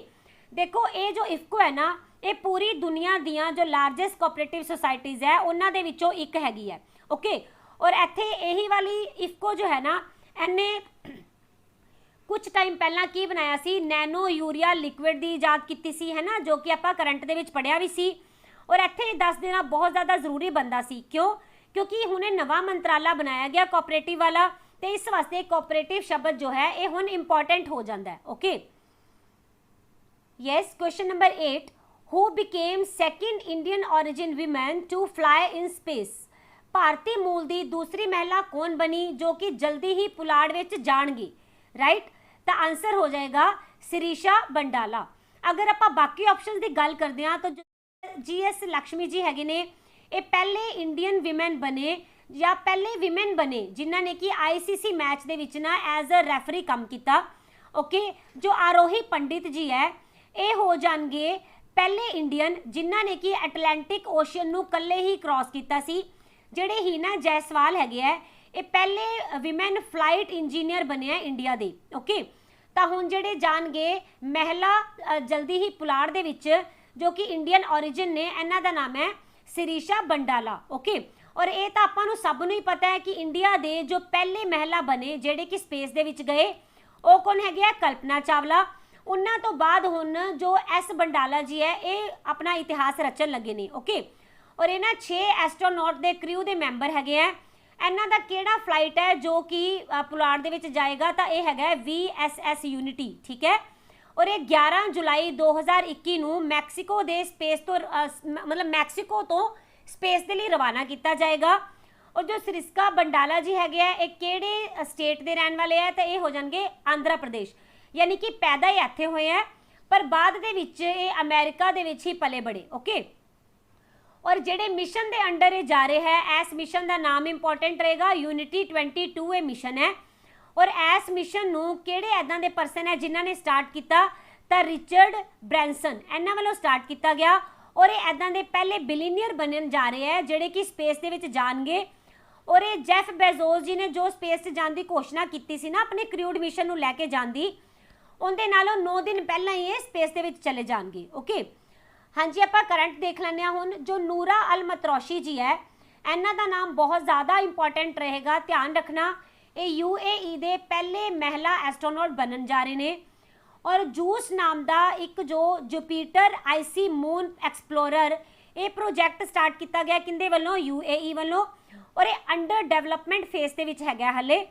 देखो ये जो इफको है ना ये पूरी दुनिया दियां जो लार्जेस्ट कोऑपरेटिव सोसाइटीज़ है उन्हां दे विचों एक हैगी है। ओके, और इत्थे यही वाली इफको जो है ना इन्ने कुछ टाइम पहला की बनाया सी, नैनो यूरिया लिक्विड की इजाद की सी, है ना, जो कि आप करंट दे विच पढ़िया भी सी। और इत्थे दस देना बहुत ज़्यादा जरूरी बनता सी, क्यों, क्योंकि हुणे नवा मंत्राला बनाया गया कोऑपरेटिव वाला, तो इस वास्ते कोऑपरेटिव शब्द जो है ये हुण इंपॉर्टेंट हो जाता है। Okay, yes, question number 8, who became second Indian origin women to fly in space. भारतीय मूल की दूसरी महिला कौन बनी जो कि जल्दी ही पुलाड़ विच जाणगी, राइट। तो आंसर हो जाएगा सिरीशा बंडाला। अगर आप बाकी ऑप्शन की गल करते हैं तो GS लक्ष्मी जी हैगे ने ये पहले इंडियन विमेन बने या पहले विमेन बने जिन्होंने कि ICC मैच के विच ना एज अ रेफरी काम किया। ओके, जो आरोही पंडित जी है ये हो जाएंगे पहले इंडियन जिन्होंने कि एटलांटिक ओशियन नू कल्ले ही क्रॉस किया सी। जिहड़े ही ना जायसवाल हैगे है ये पहले विमेन फ्लाइट इंजीनियर बने हैं इंडिया दे। ओके, तो हुण जिहड़े जाणगे महिला जल्दी ही पुलाड़ दे विच जो कि इंडियन ऑरिजिन ने, इन्हां दा नाम है सिरीशा बंडाला। ओके, और ये तो आपां नूं सब नूं ही पता है कि इंडिया दे जो पहले महिला बने जिहड़े कि स्पेस दे विच गए वो कौन है, कल्पना चावला। उन्हां तो बाद हुण जो एस बंडाला जी है ये अपना इतिहास रचन लगे ने। ओके, और इन्हां 6 एस्ट्रोनॉट दे क्रू दे मैंबर हैगे हैं। ਇਹਨਾਂ ਦਾ ਕਿਹੜਾ ਫਲਾਈਟ ਹੈ ਜੋ ਕਿ ਪੁਲਾੜ ਦੇ ਵਿੱਚ ਜਾਏਗਾ, ਤਾਂ ਇਹ ਹੈਗਾ VSS ਯੂਨਿਟੀ, ਠੀਕ ਹੈ। ਔਰ ਇਹ 11 ਜੁਲਾਈ 2021 ਨੂੰ ਮੈਕਸੀਕੋ ਦੇ ਸਪੇਸ ਤੋਂ ਮਤਲਬ ਮੈਕਸੀਕੋ ਤੋਂ ਸਪੇਸ ਦੇ ਲਈ ਰਵਾਨਾ ਕੀਤਾ ਜਾਏਗਾ। ਔਰ ਜੋ ਸਰਿਸਕਾ ਬੰਡਾਲਾ ਜੀ ਹੈਗੇ ਆ, ਇਹ ਕਿਹੜੇ ਸਟੇਟ ਦੇ ਰਹਿਣ ਵਾਲੇ ਆ, ਤਾਂ ਇਹ ਹੋ ਜਾਣਗੇ ਆਂਧਰਾ ਪ੍ਰਦੇਸ਼, ਯਾਨੀ ਕਿ ਪੈਦਾ ਹੀ ਇੱਥੇ ਹੋਏ ਆ ਪਰ ਬਾਅਦ ਦੇ ਵਿੱਚ ਇਹ ਅਮਰੀਕਾ ਦੇ ਵਿੱਚ ਹੀ ਪਲੇ ਬੜੇ, ਓਕੇ। ਔਰ ਜਿਹੜੇ ਮਿਸ਼ਨ ਦੇ ਅੰਡਰ ਇਹ ਜਾ ਰਹੇ ਹੈ, ਇਸ ਮਿਸ਼ਨ ਦਾ ਨਾਮ ਇੰਪੋਰਟੈਂਟ ਰਹੇਗਾ, ਯੂਨਿਟੀ 22 ਇਹ ਮਿਸ਼ਨ ਹੈ। ਔਰ ਇਸ ਮਿਸ਼ਨ ਨੂੰ ਕਿਹੜੇ ਐਦਾਂ ਦੇ ਪਰਸਨ ਹੈ ਜਿਨ੍ਹਾਂ ਨੇ ਸਟਾਰਟ ਕੀਤਾ, ਤਾਂ ਰਿਚਰਡ ਬ੍ਰੈਂਸਨ, ਇਹਨਾਂ ਵੱਲੋਂ ਸਟਾਰਟ ਕੀਤਾ ਗਿਆ। ਔਰ ਇਹ ਐਦਾਂ ਦੇ ਪਹਿਲੇ ਬਿਲੀਨੀਅਰ ਬਣਨ ਜਾ ਰਹੇ ਹੈ ਜਿਹੜੇ ਕਿ ਸਪੇਸ ਦੇ ਵਿੱਚ ਜਾਣਗੇ। ਔਰ ਇਹ ਜੈਫ ਬੇਜ਼ੋਸ ਜੀ ਨੇ ਜੋ ਸਪੇਸ 'ਚ ਜਾਣ ਦੀ ਘੋਸ਼ਣਾ ਕੀਤੀ ਸੀ ਨਾ ਆਪਣੇ ਕ੍ਰਿਊਡ ਮਿਸ਼ਨ ਨੂੰ ਲੈ ਕੇ ਜਾਣ ਦੀ, ਉਹਦੇ ਨਾਲੋਂ 9 ਦਿਨ ਪਹਿਲਾਂ ਹੀ ਇਹ ਸਪੇਸ ਦੇ ਵਿੱਚ ਚਲੇ ਜਾਣਗੇ, ਓਕੇ। ਹਾਂਜੀ, ਆਪਾਂ ਕਰੰਟ ਦੇਖ ਲੈਂਦੇ ਹਾਂ ਹੁਣ। ਜੋ ਨੂਰਾ ਅਲ ਮਤਰੋਸ਼ੀ ਜੀ ਹੈ, ਇਹਨਾਂ ਦਾ ਨਾਮ ਬਹੁਤ ਜ਼ਿਆਦਾ ਇੰਪੋਰਟੈਂਟ ਰਹੇਗਾ, ਧਿਆਨ ਰੱਖਣਾ। ਇਹ UAE ਦੇ ਪਹਿਲੇ ਮਹਿਲਾ ਐਸਟ੍ਰੋਨੌਟ ਬਣਨ ਜਾ ਰਹੇ ਨੇ। ਔਰ ਜੂਸ ਨਾਮ ਦਾ ਇੱਕ ਜੋ ਜੁਪੀਟਰ ਆਈਸੀ ਮੂਨ ਐਕਸਪਲੋਰਰ, ਇਹ ਪ੍ਰੋਜੈਕਟ ਸਟਾਰਟ ਕੀਤਾ ਗਿਆ ਕਿੰਦੇ ਵੱਲੋਂ, UAE ਵੱਲੋਂ। ਔਰ ਇਹ ਅੰਡਰ ਡਿਵੈਲਪਮੈਂਟ ਫੇਸ ਦੇ ਵਿੱਚ ਹੈਗਾ ਹਲੇ।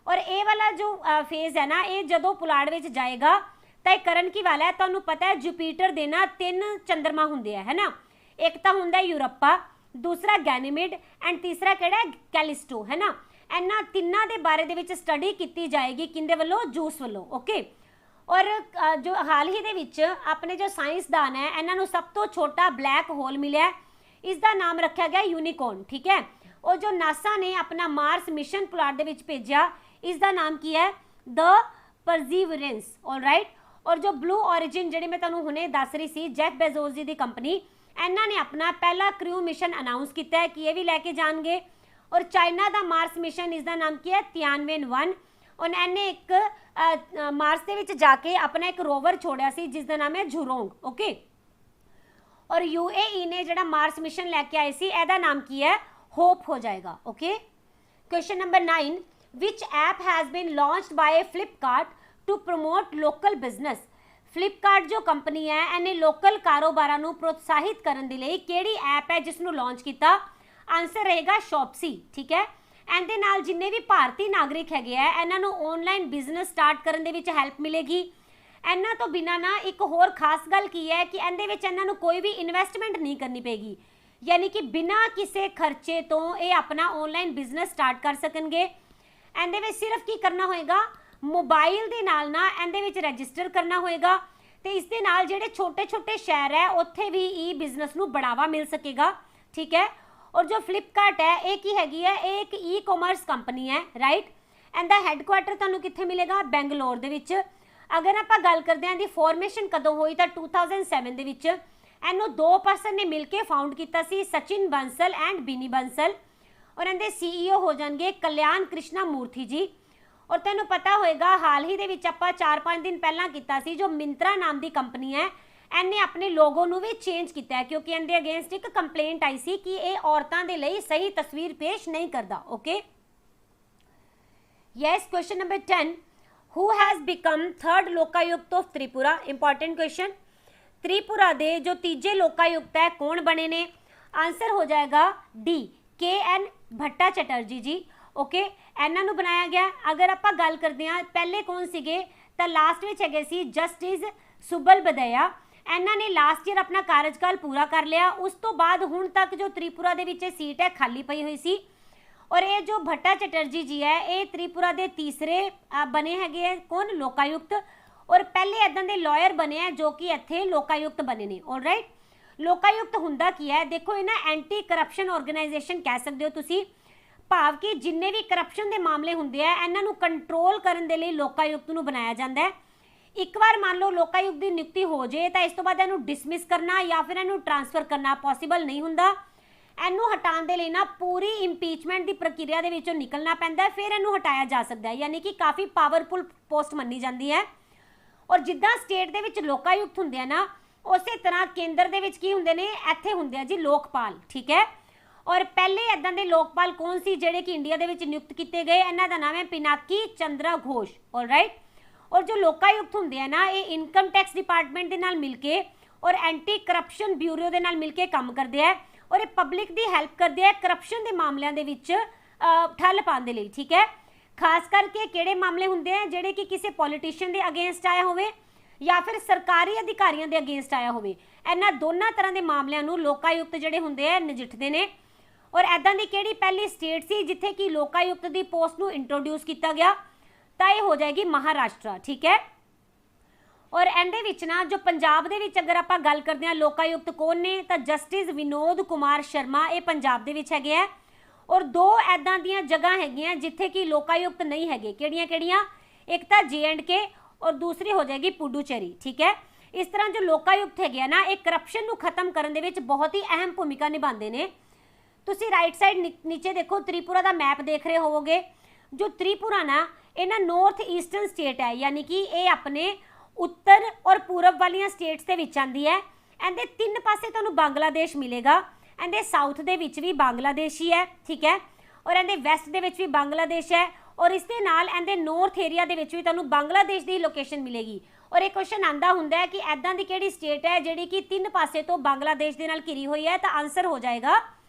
ਔਰ ਇਹ ਵਾਲਾ ਜੋ ਫੇਜ਼ ਹੈ ਨਾ, ਇਹ ਜਦੋਂ ਪੁਲਾੜ ਵਿੱਚ ਜਾਏਗਾ ਤਾਂ ਇਹ ਕਰਨ ਕੀ ਵਾਲਾ ਹੈ, ਤੁਹਾਨੂੰ ਪਤਾ ਹੈ ਜੁਪੀਟਰ ਦੇ ਨਾ 3 ਚੰਦਰਮਾ ਹੁੰਦੇ ਆ, ਹੈ ਨਾ। ਇੱਕ ਤਾਂ ਹੁੰਦਾ ਯੂਰਪਾ, ਦੂਸਰਾ ਗੈਨੀਮੇਡ ਐਂਡ ਤੀਸਰਾ ਕਿਹੜਾ ਹੈ, ਕੈਲਿਸਟੋ, ਹੈ ਨਾ। ਇਹਨਾਂ ਤਿੰਨਾਂ ਦੇ ਬਾਰੇ ਦੇ ਵਿੱਚ ਸਟੱਡੀ ਕੀਤੀ ਜਾਏਗੀ ਕਿੰਦੇ ਵੱਲੋਂ, ਜੂਸ ਵੱਲੋਂ, ਓਕੇ। ਔਰ ਜੋ ਹਾਲ ਹੀ ਦੇ ਵਿੱਚ ਆਪਣੇ ਜੋ ਸਾਇੰਸਦਾਨ ਹੈ, ਇਹਨਾਂ ਨੂੰ ਸਭ ਤੋਂ ਛੋਟਾ ਬਲੈਕ ਹੋਲ ਮਿਲਿਆ, ਇਸ ਦਾ ਨਾਮ ਰੱਖਿਆ ਗਿਆ ਯੂਨੀਕੋਰਨ, ਠੀਕ ਹੈ। ਔਰ ਜੋ ਨਾਸਾ ਨੇ ਆਪਣਾ ਮਾਰਸ ਮਿਸ਼ਨ ਪੁਲਾੜ ਦੇ ਵਿੱਚ ਭੇਜਿਆ, ਇਸ ਦਾ ਨਾਮ ਕੀ ਹੈ, ਦ ਪਰਸੀਵਰੈਂਸ, ਆਲਰਾਈਟ। ਔਰ ਜੋ ਬਲੂ ਔਰਿਜਿਨ ਜਿਹੜੇ ਮੈਂ ਤੁਹਾਨੂੰ ਹੁਣੇ ਦੱਸ ਰਹੀ ਸੀ, ਜੈਫ ਬੇਜ਼ੋਸ ਜੀ ਦੀ ਕੰਪਨੀ, ਇਹਨਾਂ ਨੇ ਆਪਣਾ ਪਹਿਲਾ ਕ੍ਰਿਊ ਮਿਸ਼ਨ ਅਨਾਉਂਸ ਕੀਤਾ ਹੈ ਕਿ ਇਹ ਵੀ ਲੈ ਕੇ ਜਾਣਗੇ। ਔਰ ਚਾਈਨਾ ਦਾ ਮਾਰਸ ਮਿਸ਼ਨ, ਇਸ ਦਾ ਨਾਮ ਕੀ ਹੈ, ਤਿਆਨਵੇਨ-1। ਔਰ ਇਹਨੇ ਇੱਕ ਮਾਰਸ ਦੇ ਵਿੱਚ ਜਾ ਕੇ ਆਪਣਾ ਇੱਕ ਰੋਵਰ ਛੋੜਿਆ ਸੀ ਜਿਸ ਦਾ ਨਾਮ ਹੈ ਝੁਰੋਂਗ, ਓਕੇ। ਔਰ UAE ਨੇ ਜਿਹੜਾ ਮਾਰਸ ਮਿਸ਼ਨ ਲੈ ਕੇ ਆਏ ਸੀ, ਇਹਦਾ ਨਾਮ ਕੀ ਹੈ, ਹੋਪ ਹੋ ਜਾਏਗਾ, okay. Question number 9, which app has been launched by Flipkart to promote local business? Flipkart जो कंपनी है, ਇਹਨੇ ਲੋਕਲ ਕਾਰੋਬਾਰਾਂ ਨੂੰ ਪ੍ਰੋਤਸਾਹਿਤ ਕਰਨ ਦੇ ਲਈ ਕਿਹੜੀ ਐਪ ਹੈ ਜਿਸ ਨੂੰ ਲਾਂਚ ਕੀਤਾ? ਆਨਸਰ ਰਹੇਗਾ ਸ਼ੌਪਸੀ, ਠੀਕ ਹੈ। ਇਹਦੇ ਨਾਲ ਜਿੰਨੇ ਵੀ ਭਾਰਤੀ ਨਾਗਰਿਕ ਹੈਗੇ ਆ, ਇਹਨਾਂ ਨੂੰ ਆਨਲਾਈਨ ਬਿਜ਼ਨਸ ਸਟਾਰਟ ਕਰਨ ਦੇ ਵਿੱਚ ਹੈਲਪ ਮਿਲੇਗੀ। ਇਹਨਾਂ ਤੋਂ ਬਿਨਾਂ ਨਾ ਇੱਕ ਹੋਰ ਖਾਸ ਗੱਲ ਕੀ ਹੈ ਕਿ ਇਹਦੇ ਵਿੱਚ ਇਹਨਾਂ ਨੂੰ ਕੋਈ ਵੀ ਇਨਵੈਸਟਮੈਂਟ ਨਹੀਂ ਕਰਨੀ ਪਏਗੀ, यानी कि बिना किसी खर्चे तो ये अपना ऑनलाइन बिजनेस स्टार्ट कर सकणगे। ਇਹਦੇ ਵਿੱਚ सिर्फ की करना होएगा, मोबाइल ਦੇ ਨਾਲ ਨਾ ਇਹਦੇ ਵਿੱਚ रजिस्टर करना होएगा ਤੇ ਇਸ ਦੇ ਨਾਲ ਜਿਹੜੇ छोटे छोटे शहर है ਉੱਥੇ भी ई बिजनेस ਨੂੰ बढ़ावा मिल सकेगा, ठीक है। और जो फ्लिपकार्ट है ये की हैगी है, ये एक ई कॉमर्स कंपनी है, राइट। ਇਹਦਾ ਹੈੱਡਕੁਆਟਰ ਤੁਹਾਨੂੰ ਕਿੱਥੇ ਮਿਲੇਗਾ, ਬੈਂਗਲੌਰ ਦੇ ਵਿੱਚ। अगर ਆਪਾਂ ਗੱਲ ਕਰਦੇ ਹਾਂ ਦੀ ਫਾਰਮੇਸ਼ਨ ਕਦੋਂ ਹੋਈ ਤਾਂ 2007 ਦੇ ਵਿੱਚ। ਇਹਨੂੰ 2 ਪਰਸਨ ਨੇ ਮਿਲ ਕੇ ਫਾਊਂਡ ਕੀਤਾ ਸੀ, ਸਚਿਨ ਬੰਸਲ ਐਂਡ ਬਿਨੀ ਬੰਸਲ। ਔਰ ਇਹਦੇ CEO ਹੋ ਜਾਣਗੇ ਕਲਿਆਣ ਕ੍ਰਿਸ਼ਨਾ ਮੂਰਤੀ ਜੀ। ਔਰ ਤੁਹਾਨੂੰ ਪਤਾ ਹੋਏਗਾ ਹਾਲ ਹੀ ਦੇ ਵਿੱਚ ਆਪਾਂ 4-5 ਦਿਨ ਪਹਿਲਾਂ ਕੀਤਾ ਸੀ, ਜੋ ਮਿੰਤਰਾ ਨਾਮ ਦੀ ਕੰਪਨੀ ਹੈ, ਇਹਨੇ ਆਪਣੇ ਲੋਗੋ ਨੂੰ ਵੀ ਚੇਂਜ ਕੀਤਾ ਹੈ ਕਿਉਂਕਿ ਇਹਦੇ ਅਗੇਂਸਟ ਇੱਕ ਕੰਪਲੇਂਟ ਆਈ ਸੀ ਕਿ ਇਹ ਔਰਤਾਂ ਦੇ ਲਈ ਸਹੀ ਤਸਵੀਰ ਪੇਸ਼ ਨਹੀਂ ਕਰਦਾ, okay. Yes, question number 10, who has become third ਲੋਕਾਯੁਕਤ of Tripura? Important question. Tripura ਦੇ जो ਤੀਜੇ ਲੋਕਾਯੁਕਤ ਹੈ ਕੌਣ ਬਣੇ ਨੇ? ਆਨਸਰ ਹੋ ਜਾਏਗਾ D, KN ਭੱਟਾ ਚਟਰਜੀ ਜੀ, ਓਕੇ। ਇਹਨਾਂ ਨੂੰ ਬਣਾਇਆ ਗਿਆ। ਅਗਰ ਆਪਾਂ ਗੱਲ ਕਰਦੇ ਹਾਂ ਪਹਿਲੇ ਕੌਣ ਸੀਗੇ ਤਾਂ ਲਾਸਟ ਵਿੱਚ ਹੈਗੇ ਸੀ ਜਸਟਿਸ ਸੁਬਲ ਬਦਇਆ। ਇਹਨਾਂ ਨੇ ਲਾਸਟ ਈਅਰ ਆਪਣਾ ਕਾਰਜਕਾਲ ਪੂਰਾ ਕਰ ਲਿਆ। ਉਸ ਤੋਂ ਬਾਅਦ ਹੁਣ ਤੱਕ ਜੋ त्रिपुरा ਦੇ ਵਿੱਚ ਸੀਟ ਹੈ ਖਾਲੀ ਪਈ ਹੋਈ ਸੀ। ਔਰ ਇਹ ਜੋ ਭੱਟਾ ਚਟਰਜੀ ਜੀ ਹੈ ਇਹ त्रिपुरा ਦੇ ਤੀਸਰੇ ਬਣੇ ਹੈਗੇ ਹੈ ਕੌਣ, ਲੋਕਾਯੁਕਤ। ਔਰ ਪਹਿਲੇ ਇਦਾਂ ਦੇ ਲਾਇਰ ਬਣੇ ਆ ਜੋ ਕਿ ਇੱਥੇ ਲੋਕਾਯੁਕਤ ਬਣੇ ਨੇ, ਆਲਰਾਈਟ। ਲੋਕਾਯੁਕਤ ਹੁੰਦਾ ਕੀ ਹੈ, ਦੇਖੋ ਇਹ ਨਾ ਐਂਟੀ ਕਰਪਸ਼ਨ ਆਰਗੇਨਾਈਜੇਸ਼ਨ ਕਹਿ ਸਕਦੇ ਹੋ ਤੁਸੀਂ। ਭਾਵ ਕਿ ਜਿੰਨੇ ਵੀ ਕਰਪਸ਼ਨ ਦੇ ਮਾਮਲੇ ਹੁੰਦੇ ਆ ਇਹਨਾਂ ਨੂੰ ਕੰਟਰੋਲ ਕਰਨ ਦੇ ਲਈ ਲੋਕਾਯੁਕਤ ਨੂੰ ਬਣਾਇਆ ਜਾਂਦਾ ਹੈ। ਇੱਕ ਵਾਰ ਮੰਨ ਲਓ ਲੋਕਾਯੁਕਤ ਦੀ ਨਿਯੁਕਤੀ ਹੋ ਜੇ ਤਾਂ ਇਸ ਤੋਂ ਬਾਅਦ ਇਹਨੂੰ ਡਿਸਮਿਸ ਕਰਨਾ ਜਾਂ ਫਿਰ ਇਹਨੂੰ ਟ੍ਰਾਂਸਫਰ ਕਰਨਾ ਪੋਸੀਬਲ ਨਹੀਂ ਹੁੰਦਾ। ਇਹਨੂੰ ਹਟਾਉਣ ਦੇ ਲਈ ਨਾ ਪੂਰੀ ਇੰਪੀਚਮੈਂਟ ਦੀ ਪ੍ਰਕਿਰਿਆ ਦੇ ਵਿੱਚੋਂ ਨਿਕਲਣਾ ਪੈਂਦਾ, ਫਿਰ ਇਹਨੂੰ ਹਟਾਇਆ ਜਾ ਸਕਦਾ ਹੈ, ਯਾਨੀ ਕਿ ਕਾਫੀ ਪਾਵਰਫੁਲ ਪੋਸਟ ਮੰਨੀ ਜਾਂਦੀ ਹੈ। ਔਰ ਜਿੱਦਾਂ ਸਟੇਟ ਦੇ ਵਿੱਚ ਲੋਕਾਯੁਕਤ ਹੁੰਦੇ ਆ ਨਾ, ਉਸੇ ਤਰ੍ਹਾਂ ਕੇਂਦਰ ਦੇ ਵਿੱਚ ਕੀ ਹੁੰਦੇ ਨੇ, ਇੱਥੇ ਹੁੰਦੇ ਆ ਜੀ ਲੋਕਪਾਲ, ਠੀਕ ਹੈ। ਔਰ ਪਹਿਲੇ ਇਦਾਂ ਦੇ ਲੋਕਪਾਲ ਕੌਣ ਸੀ ਜਿਹੜੇ ਕਿ ਇੰਡੀਆ ਦੇ ਵਿੱਚ ਨਿਯੁਕਤ ਕੀਤੇ ਗਏ? ਇਹਨਾਂ ਦਾ ਨਾਮ ਹੈ ਪਿਨਾਕੀ ਚੰਦਰਾ ਘੋਸ਼, ਆਲਰਾਈਟ। ਔਰ ਜੋ ਲੋਕਾਯੁਕਤ ਹੁੰਦੇ ਆ ਨਾ, ਇਹ ਇਨਕਮ ਟੈਕਸ ਡਿਪਾਰਟਮੈਂਟ ਦੇ ਨਾਲ ਮਿਲ ਕੇ ਔਰ ਐਂਟੀ ਕਰਪਸ਼ਨ ਬਿਊਰੋ ਦੇ ਨਾਲ ਮਿਲ ਕੇ ਕੰਮ ਕਰਦੇ ਆ। ਔਰ ਇਹ ਪਬਲਿਕ ਦੀ ਹੈਲਪ ਕਰਦੇ ਆ ਕਰਪਸ਼ਨ ਦੇ ਮਾਮਲਿਆਂ ਦੇ ਵਿੱਚ ठल पाने दे लई, ठीक है। खास करके किहड़े मामले हुंदे आ जिहड़े कि किसी पॉलिटिशियन दे अगेंस्ट आया होवे या फिर सरकारी अधिकारियों के अगेंस्ट आया होवे, इन्हां दोनों तरह के मामलों नूं लोकायुक्त जिहड़े हुंदे आ नजिठदे ने। और ऐदां दी किहड़ी पहली स्टेट सी जिथे कि लोकायुक्त की पोस्ट नूं इंट्रोड्यूस किया गया, तो यह हो जाएगी महाराष्ट्र, ठीक है। और इहदे विच ना जो पंजाब दे विच अगर आपां गल करदे हां लोकायुक्त कौन ने, तो जस्टिस विनोद कुमार शर्मा ये पंजाब दे विच हैगे आ। और दो ऐदां दियां जगह हैगियां जिथे कि लोकायुक्त नहीं हैगे, किहड़ियां-किहड़ियां, एक तो JNK और दूसरी हो जाएगी पुडुचेरी, ठीक है। इस तरह जो लोकायुक्त है ना, एक करप्शन नूं खत्म करने दे विच बहुत ही अहम भूमिका निभाते हैं। तुसीं राइट साइड नीचे देखो त्रिपुरा का मैप देख रहे होवोगे। जो त्रिपुरा ना ये ना नॉर्थ ईस्टर्न स्टेट है, यानी कि ये अपने उत्तर और पूरब वाली स्टेट्स के विच आंदी है। इहदे तीन पासे तुहानूं बांग्लादेश मिलेगा, इहदे साउथ दे विच भी बांग्लादेश ही है, ठीक है। और इहदे वैस्ट दे विच भी बांग्लादेश है, और इस दे नाल इहदे नॉर्थ एरिया दे विच भी तुहानूं बांग्लादेश की लोकेशन मिलेगी। और एक क्वेश्चन आंदा हुंदा है कि ऐदां दी किहड़ी स्टेट है जिहड़ी कि तीन पासे तो बांग्लादेश दे नाल घिरी हुई है, तो आंसर हो जाएगा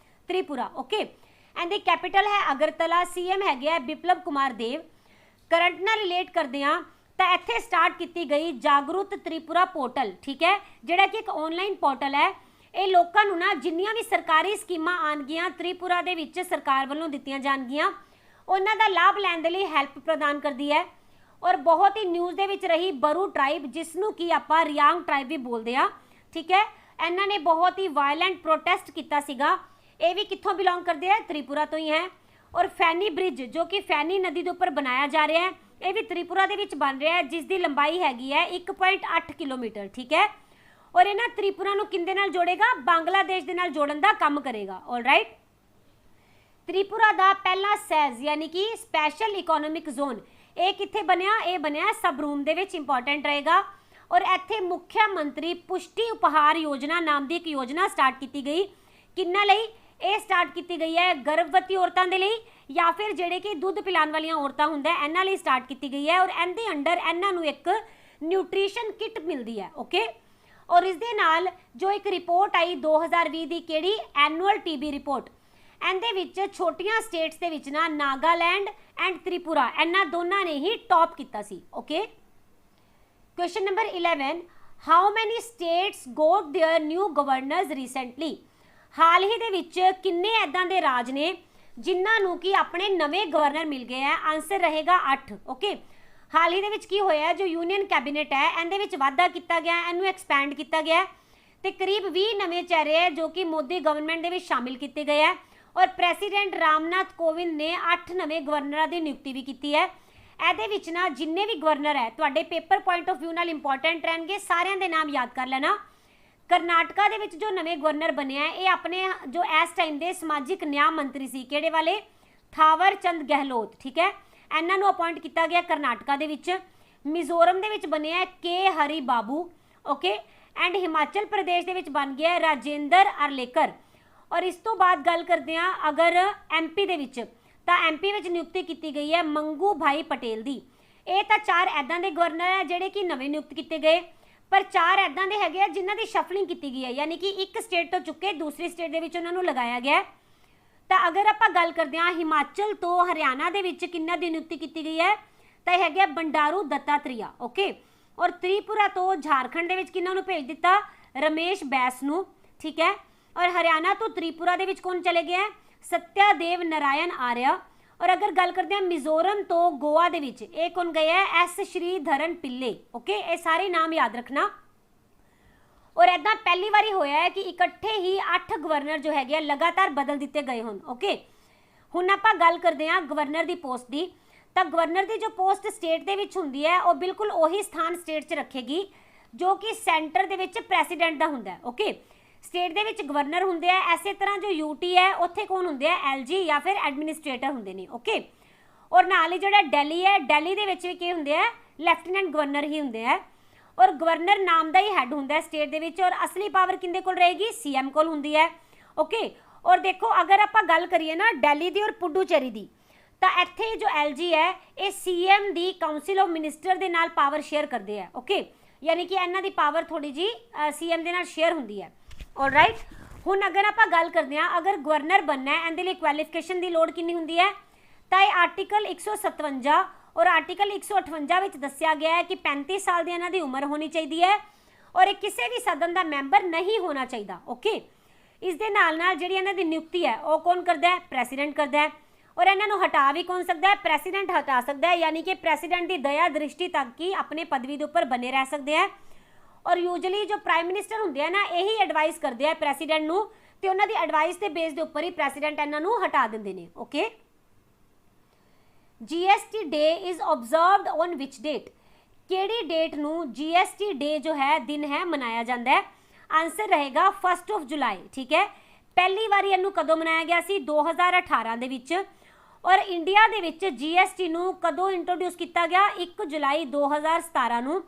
Tripura, okay. And the capital है अगरतला, CM है बिप्लब कुमार देव। करंट नाल रिलेट करदे हां तो इत्थे स्टार्ट की गई जागरूक त्रिपुरा पोर्टल, ठीक है, जिहड़ा कि एक ऑनलाइन पोर्टल है। ये लोगों नूं ना जिन्नियां भी सरकारी स्कीमां आउणगियां त्रिपुरा दे विच सरकार वालों दित्तियां जाणगियां, उन्हां दा लाभ लैण दे लई हैल्प प्रदान करदी है। और बहुत ही न्यूज़ दे विच रही बरू ट्राइब, जिसनूं कि आपां रियांग ट्राइब भी बोलदे आ, ठीक है। इन्हां ने बहुत ही वायलेंट प्रोटेस्ट कीता सीगा। ये भी कित्थों बिलोंग करते हैं, त्रिपुरा तो ही है। और फैनी ब्रिज जो कि फैनी नदी के उपर बनाया जा रहा है, ये भी त्रिपुरा के विच बन रहा है, जिसकी लंबाई हैगी है 1.8 किलोमीटर, ठीक है। और ये ना त्रिपुरा नूं किंदे नाल जोड़ेगा, बांग्लादेश दे नाल जोड़न दा काम करेगा, ऑलराइट। त्रिपुरा का पहला सैज यानी कि स्पैशल इकोनॉमिक जोन ये कित्थे बनया, ये बनया सबरूम दे विच, इंपॉर्टेंट रहेगा। और इत्थे मुख्यमंत्री पुष्टि उपहार योजना नाम की एक योजना स्टार्ट की गई, किन्ना लई ये स्टार्ट की गई है, गर्भवती औरतों के लिए या फिर जेड़े कि दुध पिलाने वाली औरतां हुंदा है इन्हां लई स्टार्ट की गई है। और इहदे अंडर इन्हां नूं एक न्यूट्रीशन किट मिलती है, ओके। और इस दे नाल जो एक रिपोर्ट आई 2020 की किहड़ी एनुअल TB रिपोर्ट, इहदे विच छोटियां स्टेट्स दे विच ना नागालैंड एंड त्रिपुरा इन्हां दोनां ने ही टॉप कीता सी, okay. Question number 11, how many states got there new governors recently. हाल ही दे विच किन्ने ऐदां दे राज ने जिन्हां नूं कि अपने नवें गवर्नर मिल गए हैं, आंसर रहेगा 8, ओके। हाल ही दे विच की होया, जो यूनियन कैबिनेट है इहदे विच वाधा किया गया, इनू एक्सपैंड किया गया तो करीब 20 नवे चेहरे है जो कि मोदी गवर्नमेंट दे विच शामिल किए गए हैं। और प्रेसीडेंट रामनाथ कोविंद ने 8 नवे गवर्नर की नियुक्ति भी की है। ਇਹਦੇ ਵਿੱਚ ना जिन्ने भी गवर्नर है ਤੁਹਾਡੇ पेपर पॉइंट ऑफ व्यू नाल इंपॉर्टेंट रहणगे, सारिਆਂ ਦੇ नाम याद कर लेना। करनाटका ਦੇ ਵਿੱਚ जो नवे गवर्नर बने हैं ये अपने जो इस टाइम के समाजिक न्याय मंत्री सी किहड़े वाले, थावर चंद गहलोत, ठीक है, इन्हां नूं अपॉइंट किया गया करनाटका ਦੇ ਵਿੱਚ। मिजोरम ਦੇ ਵਿੱਚ बने हैं के हरी बाबू, ओके। एंड हिमाचल प्रदेश ਦੇ ਵਿੱਚ बन गया राजेंद्र अरलेकर। और इस तो बाद गल करते हैं अगर MP ਦੇ ਵਿੱਚ, तो MP ਵਿੱਚ नियुक्ति की गई है मंगू भाई पटेल की। ये तो 4 ऐदां दे गवर्नर है जिहड़े कि नवे नियुक्त किए गए, पर 4 ऐदां दे हैगे जिन्हां दी शफलिंग की गई है, यानी कि एक स्टेट तो चुके दूसरी स्टेट दे विच उन्हां नूं लगाया गया। तो अगर आपां गल करते हैं हिमाचल तो हरियाणा दे विच किन्हां दी नियुक्ति की गई है, तो है बंडारू दत्तात्रेय, ओके। और त्रिपुरा तो झारखंड दे विच किन्हां नूं भेज दिता, रमेश बैस नूं, ठीक है। और हरियाणा तो त्रिपुरा दे विच कौन चले गए, सत्यादेव नारायण आर्य। और अगर गल करते हैं मिजोरम तो गोवा दे विच एक कौन गए है, S श्रीधरन पिल्ले, ओके। ये सारे नाम याद रखना। और ऐदा पहली बारी होया है कि इकट्ठे ही 8 गवर्नर जो है लगातार बदल दिते गए हों, ओके। हुण आपां गल करते हैं गवर्नर की पोस्ट की, तो गवर्नर की जो पोस्ट स्टेट के विच हुंदी है वो बिल्कुल उही स्थान स्टेट च रखेगी जो कि सेंटर के विच प्रेसीडेंट का हुंदा है, ओके। स्टेट के विच गवर्नर हुंदे आ, इस तरह जो UT है उत्थे कौन हुंदे आ, LG या फिर एडमिनिस्ट्रेटर हुंदे ने, ओके। और नाल ही जिहड़ा दिल्ली है, दिल्ली दे विच भी की हुंदे आ, लैफ्टिनेंट गवर्नर ही हुंदे आ। और गवर्नर नाम का ही हैड हुंदा है स्टेट दे विच। और असली पावर किंदे कोल रहेगी, CM कोल हुंदी है, ओके। और देखो अगर आपां गल करिए ना दिल्ली दी और पुडुचेरी दी, तो इत्थे जो LG है ये CM दी काउंसिल ऑफ मिनिस्टर दे नाल पावर शेयर करते हैं, ओके। यानी कि इन्हां दी पावर थोड़ी जी CM दे नाल शेयर हुंदी है, ऑलराइट। ਹੁਣ अगर आप गल करते हैं अगर गवर्नर बनना है ਇਹਦੇ ਲਈ ਕੁਆਲੀਫਿਕੇਸ਼ਨ ਦੀ ਲੋੜ ਕਿੰਨੀ ਹੁੰਦੀ ਹੈ ਤਾਂ ਇਹ ਆਰਟੀਕਲ 157 और आर्टिकल 158 ਵਿੱਚ ਦੱਸਿਆ ਗਿਆ ਹੈ ਕਿ 35 ਸਾਲ ਦੀ ਇਹਨਾਂ ਦੀ ਉਮਰ ਹੋਣੀ ਚਾਹੀਦੀ ਹੈ और ਇਹ ਕਿਸੇ ਵੀ ਸਦਨ ਦਾ ਮੈਂਬਰ ਨਹੀਂ ਹੋਣਾ ਚਾਹੀਦਾ ਓਕੇ ਇਸ ਦੇ ਨਾਲ ਨਾਲ ਜਿਹੜੀ ਇਹਨਾਂ ਦੀ ਨਿਯੁਕਤੀ ਹੈ ਉਹ ਕੌਣ ਕਰਦਾ ਹੈ ਪ੍ਰੈਜ਼ੀਡੈਂਟ ਕਰਦਾ ਹੈ और ਇਹਨਾਂ ਨੂੰ ਹਟਾ ਵੀ ਕੌਣ ਸਕਦਾ ਹੈ ਪ੍ਰੈਜ਼ੀਡੈਂਟ ਹਟਾ ਸਕਦਾ ਹੈ यानी कि ਪ੍ਰੈਜ਼ੀਡੈਂਟ ਦੀ ਦਇਆ ਦ੍ਰਿਸ਼ਟੀ ਤੱਕ ਹੀ ਆਪਣੇ ਪਦਵੀ ਦੇ ਉੱਪਰ ਬਨੇ ਰਹਿ ਸਕਦੇ ਹੈ और यूजली जो प्राइम मिनिस्टर ਹੁੰਦੇ ਆ ਨਾ ਇਹੀ ਐਡਵਾਈਸ ਕਰਦੇ ਆ ਪ੍ਰੈਜ਼ੀਡੈਂਟ ਨੂੰ ਤੇ ਉਹਨਾਂ ਦੀ ਐਡਵਾਈਸ ਦੇ ਬੇਸ ਦੇ ਉੱਪਰ ਹੀ ਪ੍ਰੈਜ਼ੀਡੈਂਟ ਇਹਨਾਂ ਨੂੰ ਹਟਾ ਦਿੰਦੇ ਨੇ okay GST day is observed on which date केड़ी डेट नू GST डे जो है दिन है मनाया जाता है आंसर रहेगा 1 जुलाई ठीक है पहली बारी इनू कदों मनाया गया सी 2018 दे विच और इंडिया दे विच GST नू कदों इंट्रोड्यूस किया गया 1 जुलाई 2017 नू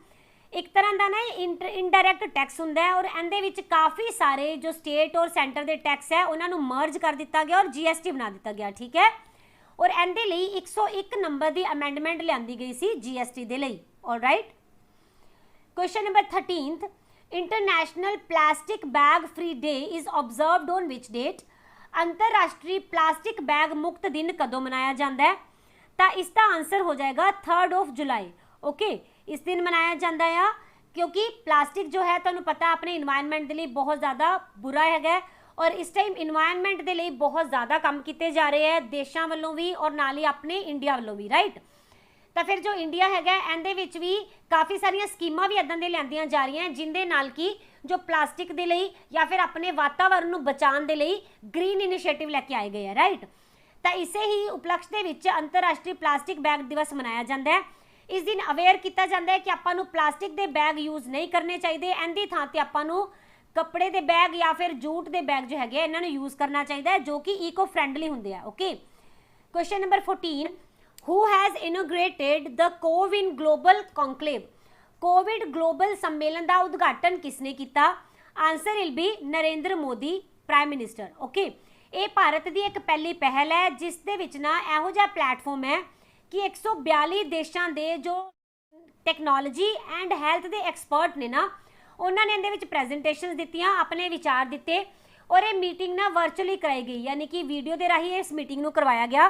एक तरह का ना इनडायरैक्ट टैक्स हुंदा है और इहदे विच काफ़ी सारे जो स्टेट और सेंटर के टैक्स है उन्होंने मर्ज कर दिता गया और GST बना दिता गया ठीक है और इहदे लई 101 नंबर की अमेंडमेंट लियांदी गई सी GST दे लई alright question number 13 international plastic bag free day is observed on which date अंतरराष्ट्रीय प्लास्टिक बैग मुक्त दिन कदों मनाया जाता है तो इसका आंसर हो जाएगा 3 जुलाई ओके इस दिन मनाया जाता है क्योंकि प्लास्टिक जो है तुहानूं पता अपने इन्वायरमेंट के लिए बहुत ज़्यादा बुरा है और इस टाइम इन्वायरमेंट के लिए बहुत ज़्यादा काम किए जा रहे हैं देशों वालों भी और नाल ही अपने इंडिया वालों भी राइट तो फिर जो इंडिया है इहदे विच भी काफ़ी सारिया स्कीमां भी इदां दी लिआंदियां जा रही हैं जिंदे नाल कि जो प्लास्टिक के लिए या फिर अपने वातावरण नूं बचाउण दे लई ग्रीन इनिशिएटिव लैके आए गए हैं राइट तो इसे ही उपलक्ष्य दे विच अंतरराष्ट्रीय प्लास्टिक बैग दिवस मनाया जाता है इस दिन अवेयर किया जाता है कि आपां नूं प्लास्टिक के बैग यूज़ नहीं करने चाहिए इहदी थां ते आपां नूं कपड़े के बैग या फिर जूट के बैग जो है इन्होंने यूज़ करना चाहिए जो कि ईको फ्रेंडली होंगे okay question number 14 who has inaugurated the CoWIN global conclave Covid global सम्मेलन का उद्घाटन किसने किया answer will B Narendra Modi prime minister okay ये भारत की एक पहली पहल है जिस दे विच ना इहो जिहा प्लेटफॉर्म है कि 142 देशों के जो टैक्नोलॉजी एंड हैल्थ के एक्सपर्ट ने ना उन्होंने इहदे विच प्रैजेंटेशनस दित्तियां अपने विचार दिते और ये मीटिंग ना वर्चुअली कराई गई यानी कि वीडियो के राही इस मीटिंग नूं करवाया गया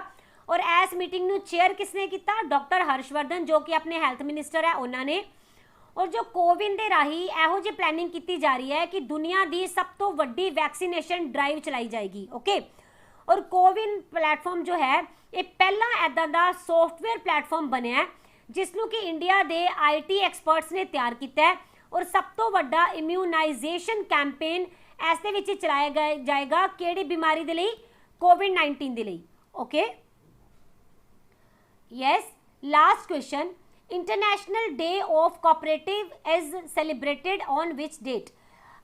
और इस मीटिंग नूं चेयर किसने किया डॉक्टर हर्षवर्धन जो कि अपने हैल्थ मिनिस्टर है उन्होंने और जो कोविन के राही इहो जी प्लैनिंग की जा रही है कि दुनिया की सब तो वड्डी वैक्सीनेशन ड्राइव चलाई जाएगी ओके और कोविन प्लेटफॉर्म जो है ये पहला इदां दा सॉफ्टवेयर प्लेटफॉर्म बनिया जिसनूं कि इंडिया के IT एक्सपर्ट्स ने तैयार किया है और सब तो वड्डा इम्यूनाइजेशन कैंपेन ऐसे विच चलाया जाएगा किहड़ी बीमारी दे लई कोविड-19 दे लई okay yes last question international day of cooperative is celebrated on which date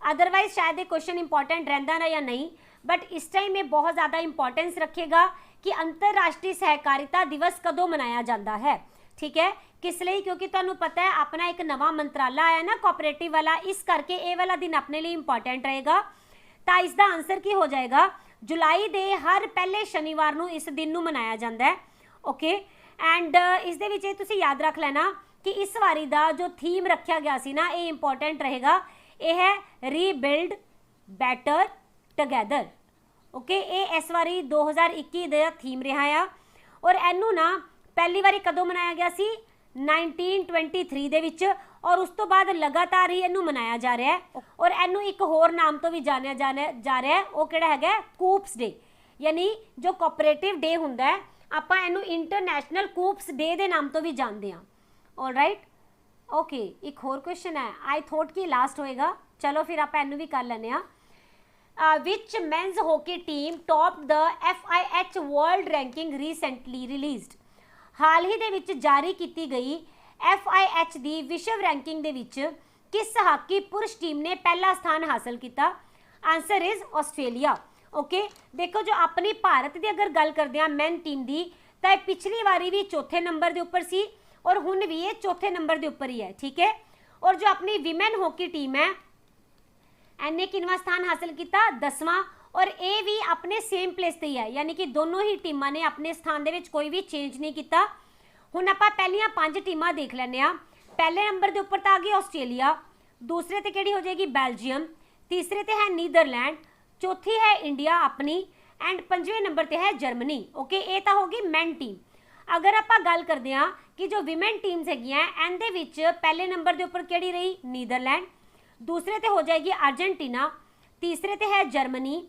otherwise शायद ये क्वेश्चन इंपॉर्टेंट रहिंदा ना या नहीं बट इस टाइम ये बहुत ज़्यादा इंपॉर्टेंस रखेगा कि अंतरराष्ट्रीय सहकारिता दिवस कदों मनाया जाता है ठीक है किस लिए क्योंकि तुहानूं पता है अपना एक नवा मंत्राला आया ना कोऑपरेटिव वाला इस करके ये वाला दिन अपने लिए इंपॉर्टेंट रहेगा तो इसका आंसर की हो जाएगा जुलाई के हर पहले शनिवार नूं इस दिन नूं मनाया जाता है ओके एंड इस दे विच ये तुसीं याद रख लेना कि इस वारी दा जो थीम रखा गया सी ना ये इंपॉर्टेंट रहेगा ये है रीबिल्ड बैटर टुगैदर ओके ये इस वारी 2021 का थीम रहा है और इनू ना पहली बारी कदों मनाया गया सी 1923 दे विच और उस तो बाद लगातार ही इनू मनाया जा रहा है और इनू एक होर नाम तो भी जानिया जा रहा है वो किहड़ा हैगा कूप्स डे यानी जो कोऑपरेटिव डे हुंदा है आपां इनू इंटरनेशनल कूप्स डे के नाम तो भी जानते हैं ऑलराइट ओके एक होर क्वेश्चन है आई थॉट कि लास्ट होएगा चलो फिर आप इनू भी कर लैने विच men's hockey team top the FIH world ranking recently released हाल ही दे विच जारी की गई FIH की विश्व रैंकिंग दे विच किस हाकी पुरुष टीम ने पहला स्थान हासिल किया आंसर इज ऑस्ट्रेलिया ओके देखो जो अपनी भारत की अगर गल करते हैं मैन टीम की तो पिछली बारी भी चौथे नंबर के उपर सी और हुण भी ये चौथे नंबर के उपर ही है ठीक है और जो अपनी विमेन हॉकी टीम है इन्हें किनवां स्थान हासिल किया 10वां और ये भी अपने सेम प्लेस ते ही है यानी कि दोनों ही टीमां ने अपने स्थान दे विच कोई भी चेंज नहीं किया हुण आपां पहलियां 5 टीमां देख लैंदे आ पहले नंबर के उपर तो आ गई ऑस्ट्रेलिया दूसरे ते किहड़ी हो जाएगी बेल्जियम तीसरे ते है नीदरलैंड चौथी है इंडिया अपनी एंड 5वें नंबर ते है जर्मनी। ओके, ये तो होगी मैन टीम। अगर आप गल करते हैं कि जो विमेन टीम्स हैगियां इहदे विच पहले नंबर के उपर किहड़ी रही नीदरलैंड, दूसरे ते हो जाएगी अर्जेंटीना, तीसरे ते है जर्मनी,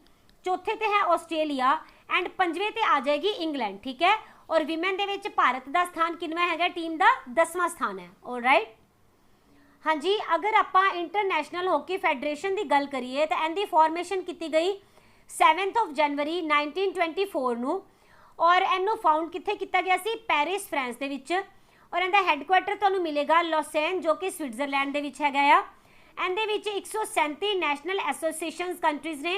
चौथे ते है ऑस्ट्रेलिया एंड 5वें ते आ जाएगी इंग्लैंड। ठीक है, और विमेन दे विच भारत का स्थान किनवा है, टीम का 10वां स्थान है। ऑलराइट, हाँ जी। अगर आप इंटरनेशनल हॉकी फैडरेशन की गल करिए तो इनकी फॉर्मेशन की गई 7 जनवरी 1924 नूं, और इनू फाउंड कित्थे किया गया सी, पेरिस फ्रांस दे विच, और इनका हैडकुआटर तुहानूं मिलेगा लॉसेन जो कि स्विट्जरलैंड दे विच हैगा आ। इहदे विच 137 नैशनल एसोसीएशन कंट्रीज़ ने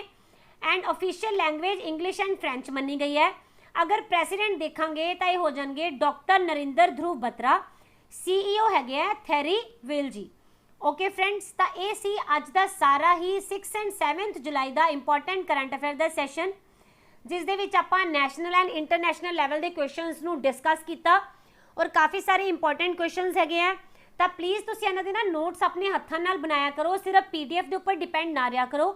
and official language English and French मनी गई है। अगर प्रेसिडेंट देखांगे तो ये हो जाएंगे डॉक्टर नरिंदर ध्रुव बत्रा, CEO हैगे आ Thierry Weil ji. Okay friends, तो ये सी अज दा सारा ही 6 एंड 7 जुलाई का इंपॉर्टेंट करंट अफेयर का सैशन, जिस दे विच आपां नैशनल एंड इंटरनेशनल लैवल के क्वेश्चनस नूं डिस्कस किया और काफ़ी सारे इंपॉर्टेंट क्वेश्चनस हैगे हैं। तो प्लीज़ तुसीं इन्हां दे ना नोट्स अपने हत्थां नाल बनाया करो, सिर्फ PDF के उपर डिपेंड ना रहा करो,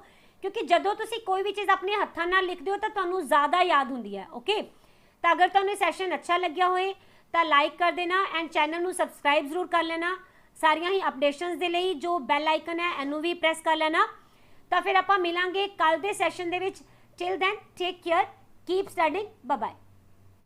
क्योंकि जदों तुसीं कोई भी चीज़ अपने हत्थां नाल लिखदे हो तो तुहानूं ज़्यादा याद हुंदी है। ओके, तो अगर तुहानूं सैशन अच्छा लग्या होए तो लाइक कर देना एंड चैनल नूं सबसक्राइब जरूर कर लेना। सारियां ही अपडेशनस दे लई जो बैल आइकन है इनू भी प्रेस कर लेना। तो फिर आपां मिलांगे कल दे सैशन दे विच। Till then take care, keep studying, bye bye.